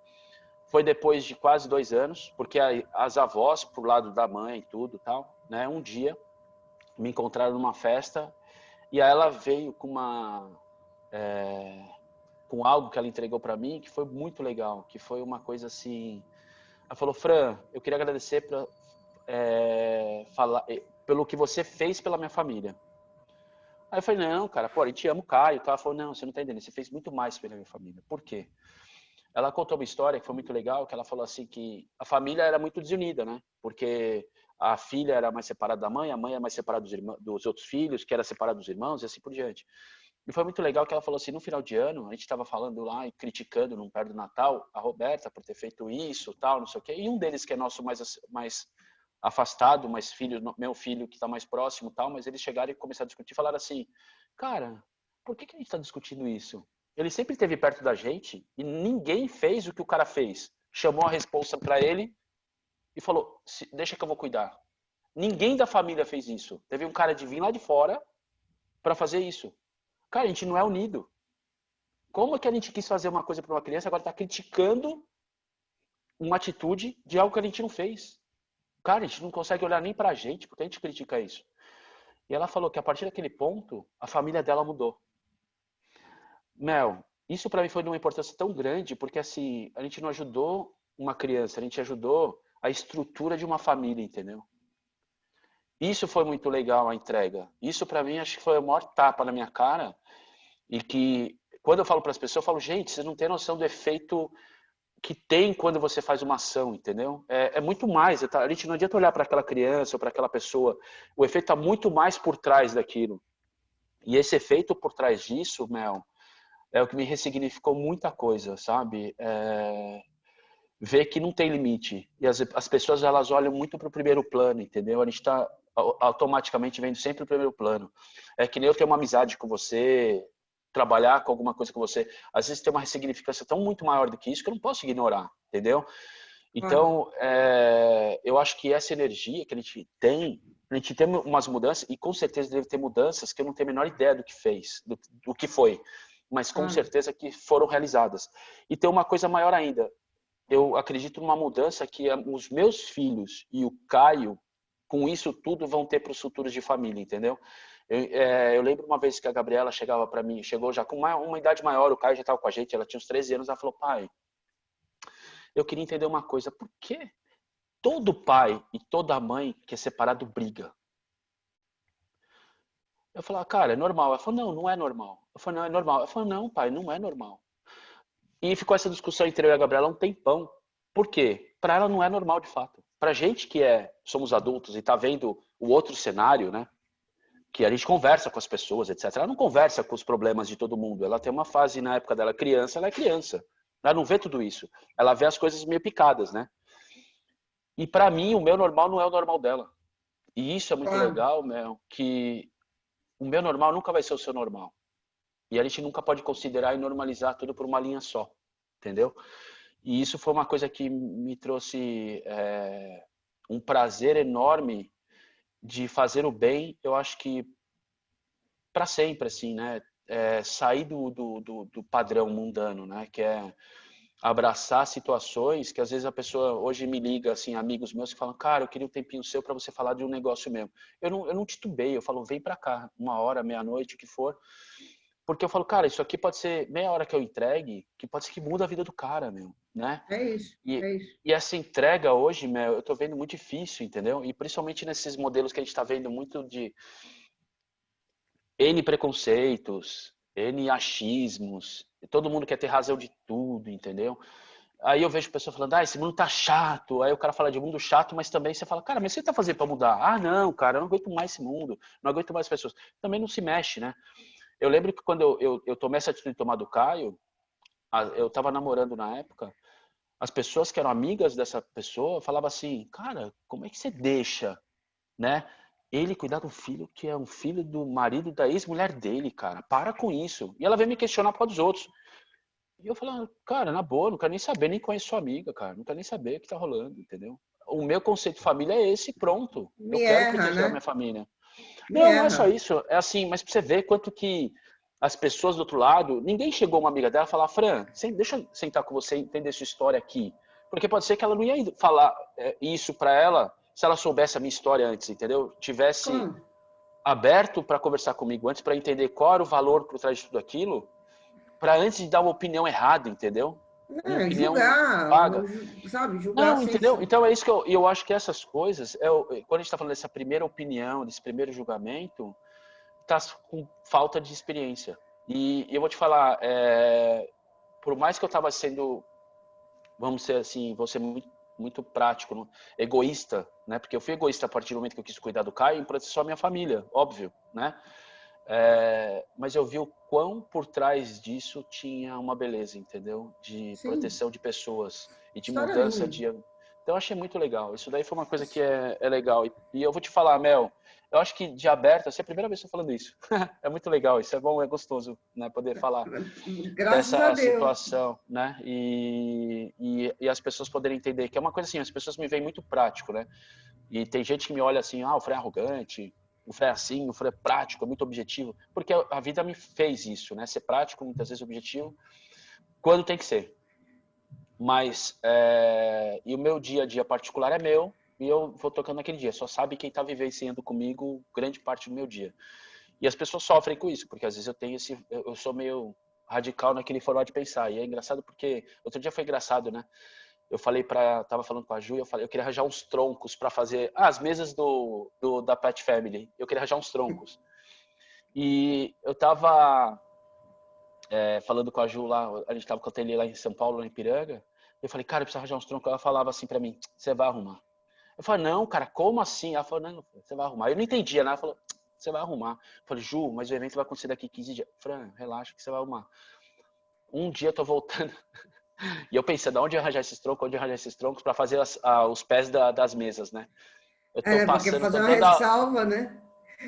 foi depois de quase 2 anos, porque as avós, pro lado da mãe e tudo tal, né, um dia me encontraram numa festa e aí ela veio com algo que ela entregou para mim que foi muito legal, que foi uma coisa assim. Ela falou, Fran, eu queria agradecer pelo que você fez pela minha família. Aí eu falei, não, cara, pô, a gente ama o Caio. Ela falou, não, você não tá entendendo, você fez muito mais pela minha família. Por quê? Ela contou uma história que foi muito legal, que ela falou assim que a família era muito desunida, né? Porque a filha era mais separada da mãe, a mãe era mais separada dos outros filhos, que era separada dos irmãos e assim por diante. E foi muito legal que ela falou assim, no final de ano, a gente estava falando lá e criticando num perto do Natal a Roberta por ter feito isso, tal, não sei o quê. E um deles que é nosso mais afastado, mais filho, meu filho que está mais próximo, tal, mas eles chegaram e começaram a discutir, falaram assim, cara, por que a gente está discutindo isso? Ele sempre esteve perto da gente e ninguém fez o que o cara fez. Chamou a responsa para ele e falou, deixa que eu vou cuidar. Ninguém da família fez isso. Teve um cara de vir lá de fora para fazer isso. Cara, a gente não é unido. Como é que a gente quis fazer uma coisa para uma criança e agora está criticando uma atitude de algo que a gente não fez? Cara, a gente não consegue olhar nem pra gente, porque a gente critica isso. E ela falou que a partir daquele ponto, a família dela mudou. Mel, isso para mim foi de uma importância tão grande, porque assim, a gente não ajudou uma criança, a gente ajudou a estrutura de uma família, entendeu? Isso foi muito legal a entrega. Isso para mim acho que foi o maior tapa na minha cara e que quando eu falo para as pessoas, eu falo, gente, vocês não têm noção do efeito que tem quando você faz uma ação, entendeu? É muito mais. A gente não adianta olhar para aquela criança ou para aquela pessoa. O efeito está muito mais por trás daquilo. E esse efeito por trás disso, Mel, é o que me ressignificou muita coisa, sabe? Ver que não tem limite. E as pessoas, elas olham muito para o primeiro plano, entendeu? A gente está automaticamente vendo sempre o primeiro plano. É que nem eu ter uma amizade com você, trabalhar com alguma coisa com você. Às vezes tem uma ressignificação tão muito maior do que isso que eu não posso ignorar, entendeu? ah, Então, eu acho que essa energia que a gente tem umas mudanças, e com certeza deve ter mudanças que eu não tenho a menor ideia do que fez, do que foi, mas com ah, certeza que foram realizadas. E tem uma coisa maior ainda, eu acredito numa mudança que os meus filhos e o Caio, com isso tudo, vão ter para os futuros de família, entendeu? Eu lembro uma vez que a Gabriela chegava para mim, chegou já com uma idade maior, o Caio já estava com a gente, ela tinha uns 13 anos, ela falou, pai, eu queria entender uma coisa, por que todo pai e toda mãe que é separado briga? Eu falava, cara, é normal. Ela falou, não, não é normal. Eu falei, não, é normal. Ela falou, não, pai, não é normal. E ficou essa discussão entre eu e a Gabriela um tempão. Por quê? Para ela não é normal de fato. Pra gente que somos adultos e tá vendo o outro cenário, né? Que a gente conversa com as pessoas, etc. Ela não conversa com os problemas de todo mundo. Ela tem uma fase, na época dela criança, ela é criança. Ela não vê tudo isso. Ela vê as coisas meio picadas, né? E para mim, o meu normal não é o normal dela. E isso é muito Claro. legal, Mel, que o meu normal nunca vai ser o seu normal. E a gente nunca pode considerar e normalizar tudo por uma linha só, entendeu? E isso foi uma coisa que me trouxe um prazer enorme de fazer o bem, eu acho que para sempre, assim, né? Sair do padrão mundano, né? Que é abraçar situações que às vezes a pessoa hoje me liga, assim, amigos meus que falam, cara, eu queria um tempinho seu para você falar de um negócio meu. Eu não titubeio, eu falo, vem para cá, 1 hora, meia-noite, o que for. Porque eu falo, cara, isso aqui pode ser meia hora que eu entregue, que pode ser que muda a vida do cara, meu, né? É isso, E, é isso. e essa entrega hoje, meu, eu tô vendo muito difícil, entendeu? E principalmente nesses modelos que a gente tá vendo muito de N preconceitos, N achismos, todo mundo quer ter razão de tudo, entendeu? Aí eu vejo pessoas falando, esse mundo tá chato. Aí o cara fala de mundo chato, mas também você fala, cara, mas o que você tá fazendo pra mudar? Ah, não, cara, eu não aguento mais esse mundo, não aguento mais pessoas. Também não se mexe, né? Eu lembro que quando eu tomei essa atitude de tomar do Caio, eu tava namorando na época, as pessoas que eram amigas dessa pessoa falavam assim, cara, como é que você deixa, né? Ele cuidar do filho que é um filho do marido da ex-mulher dele, cara. Para com isso. E ela veio me questionar por causa dos outros. E eu falei, cara, na boa, não quero nem saber, nem conheço sua amiga, cara. Não quero nem saber o que tá rolando, entendeu? O meu conceito de família é esse, pronto. Eu Me quero erra, proteger a minha né? família. Me Não, não é só erra. isso. É assim, mas pra você ver quanto que as pessoas do outro lado, ninguém chegou uma amiga dela e falar, Fran, deixa eu sentar com você e entender sua história aqui. Porque pode ser que ela não ia falar isso pra ela se ela soubesse a minha história antes, entendeu? Tivesse Claro. aberto para conversar comigo antes, para entender qual era o valor por trás de tudo aquilo, para antes de dar uma opinião errada, entendeu? Uma É, opinião julgar, vaga. sabe? Julgar Não, sem. entendeu? Então é isso que eu acho que essas coisas, quando a gente está falando dessa primeira opinião, desse primeiro julgamento, tá com falta de experiência. E eu vou te falar, por mais que eu estava sendo, vamos ser assim, vou ser muito, muito prático, né? Egoísta, né? Porque eu fui egoísta a partir do momento que eu quis cuidar do Caio e proteger só a minha família, óbvio, né? Mas eu vi o quão por trás disso tinha uma beleza, entendeu? De Sim, proteção de pessoas e de história mudança linda. de. Então eu achei muito legal. Isso daí foi uma coisa que é legal. E eu vou te falar, Mel, eu acho que de aberto, essa é a primeira vez que eu tô falando isso. É muito legal, isso é bom, é gostoso, né? Poder falar Graças a dessa Deus. situação, né? E as pessoas poderem entender que é uma coisa assim, as pessoas me veem muito prático, né? E tem gente que me olha assim, o Frei é arrogante, o Frei é assim, o Frei é prático, é muito objetivo. Porque a vida me fez isso, né? Ser prático, muitas vezes objetivo, quando tem que ser. Mas, e o meu dia a dia particular é meu, e eu vou tocando naquele dia. Só sabe quem está vivenciando comigo grande parte do meu dia. E as pessoas sofrem com isso, porque às vezes eu sou meio radical naquele formato de pensar. E é engraçado porque, outro dia foi engraçado, né? Eu falei tava falando com a Ju, eu queria arranjar uns troncos para fazer as mesas da Pet Family. Eu queria arranjar uns troncos. E eu tava falando com a Ju lá, a gente tava com o ateliê lá em São Paulo, lá em Piranga. Eu falei, cara, eu preciso arranjar uns troncos. Ela falava assim para mim, você vai arrumar. Eu falei, não, cara, como assim? Ela falou, não, você vai arrumar. Eu não entendia, né? Ela falou, você vai arrumar. Eu falei, Ju, mas o evento vai acontecer daqui 15 dias. Fran, relaxa que você vai arrumar. Um dia eu tô voltando. E eu pensando, onde eu arranjar esses troncos, onde eu arranjar esses troncos para fazer os pés das mesas, né? Eu tô É, porque passando, fazer tô uma dentro da. ressalva, né?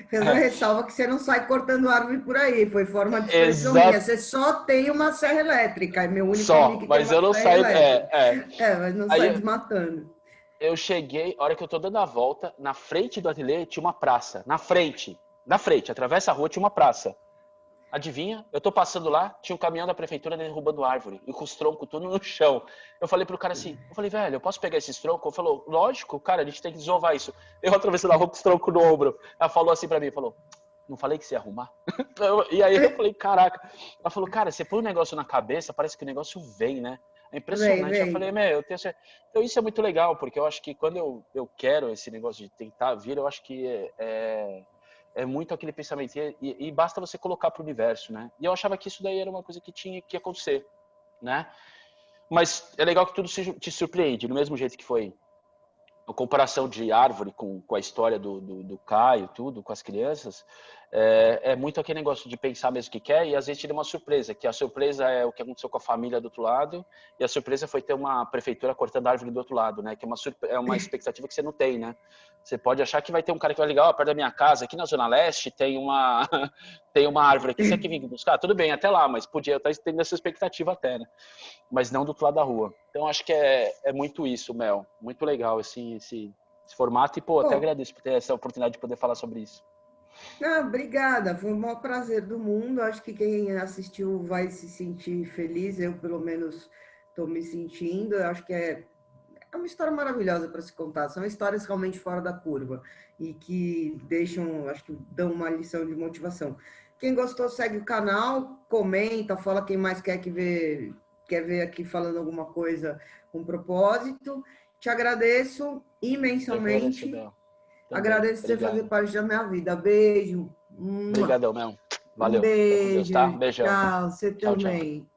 Fazer uma ressalva que você não sai cortando árvore por aí, foi forma de expressão minha. Exato. Você só tem uma serra elétrica, é meu único amigo Só, que tem mas uma eu não serra saio. elétrica. Mas não Aí sai desmatando. eu cheguei, a hora que eu tô dando a volta, na frente do ateliê tinha uma praça. Na frente, atravessa a rua, tinha uma praça. Adivinha? Eu tô passando lá, tinha um caminhão da prefeitura derrubando árvore e com os troncos tudo no chão. Eu falei pro cara assim, velho, eu posso pegar esses troncos? Ele falou, lógico, cara, a gente tem que desovar isso. Eu atravessando a rua com os troncos no ombro. Ela falou assim pra mim, falou, não falei que você ia arrumar? E aí eu falei, caraca. Ela falou, cara, você põe um negócio na cabeça, parece que o negócio vem, né? É Vem, impressionante. Eu falei, vem. meu, eu tenho certeza. Então isso é muito legal, porque eu acho que quando eu quero esse negócio de tentar vir, eu acho que é muito aquele pensamento. E basta você colocar para o universo, né? E eu achava que isso daí era uma coisa que tinha que acontecer. né? Mas é legal que tudo te surpreende, do mesmo jeito que foi a comparação de árvore com a história do Caio, tudo, com as crianças, é muito aquele negócio de pensar mesmo o que quer e às vezes te dá uma surpresa, que a surpresa é o que aconteceu com a família do outro lado e a surpresa foi ter uma prefeitura cortando a árvore do outro lado, né? Que é uma expectativa que você não tem, né? Você pode achar que vai ter um cara que vai ligar, ó, perto da minha casa, aqui na Zona Leste tem uma, tem uma árvore aqui, você quer vir buscar? Tudo bem, até lá, mas podia estar tendo essa expectativa até, né? Mas não do outro lado da rua. Então, acho que é muito isso, Mel. Muito legal esse formato e, pô, até Pô, agradeço por ter essa oportunidade de poder falar sobre isso. obrigada, foi o maior prazer do mundo. Acho que quem assistiu vai se sentir feliz, eu pelo menos estou me sentindo. Eu acho que é uma história maravilhosa para se contar. São histórias realmente fora da curva e que deixam, acho que dão uma lição de motivação. Quem gostou, segue o canal, comenta, fala quem mais quer ver aqui falando alguma coisa com propósito. Te agradeço Eu que agradeço, imensamente. Mel. Também. Agradeço você fazer Obrigado. parte da minha vida. Beijo. Obrigadão, Mel. Um Valeu. Fica com Deus, tá? beijo. Beijão. Tchau. Você Tchau, tchau. também.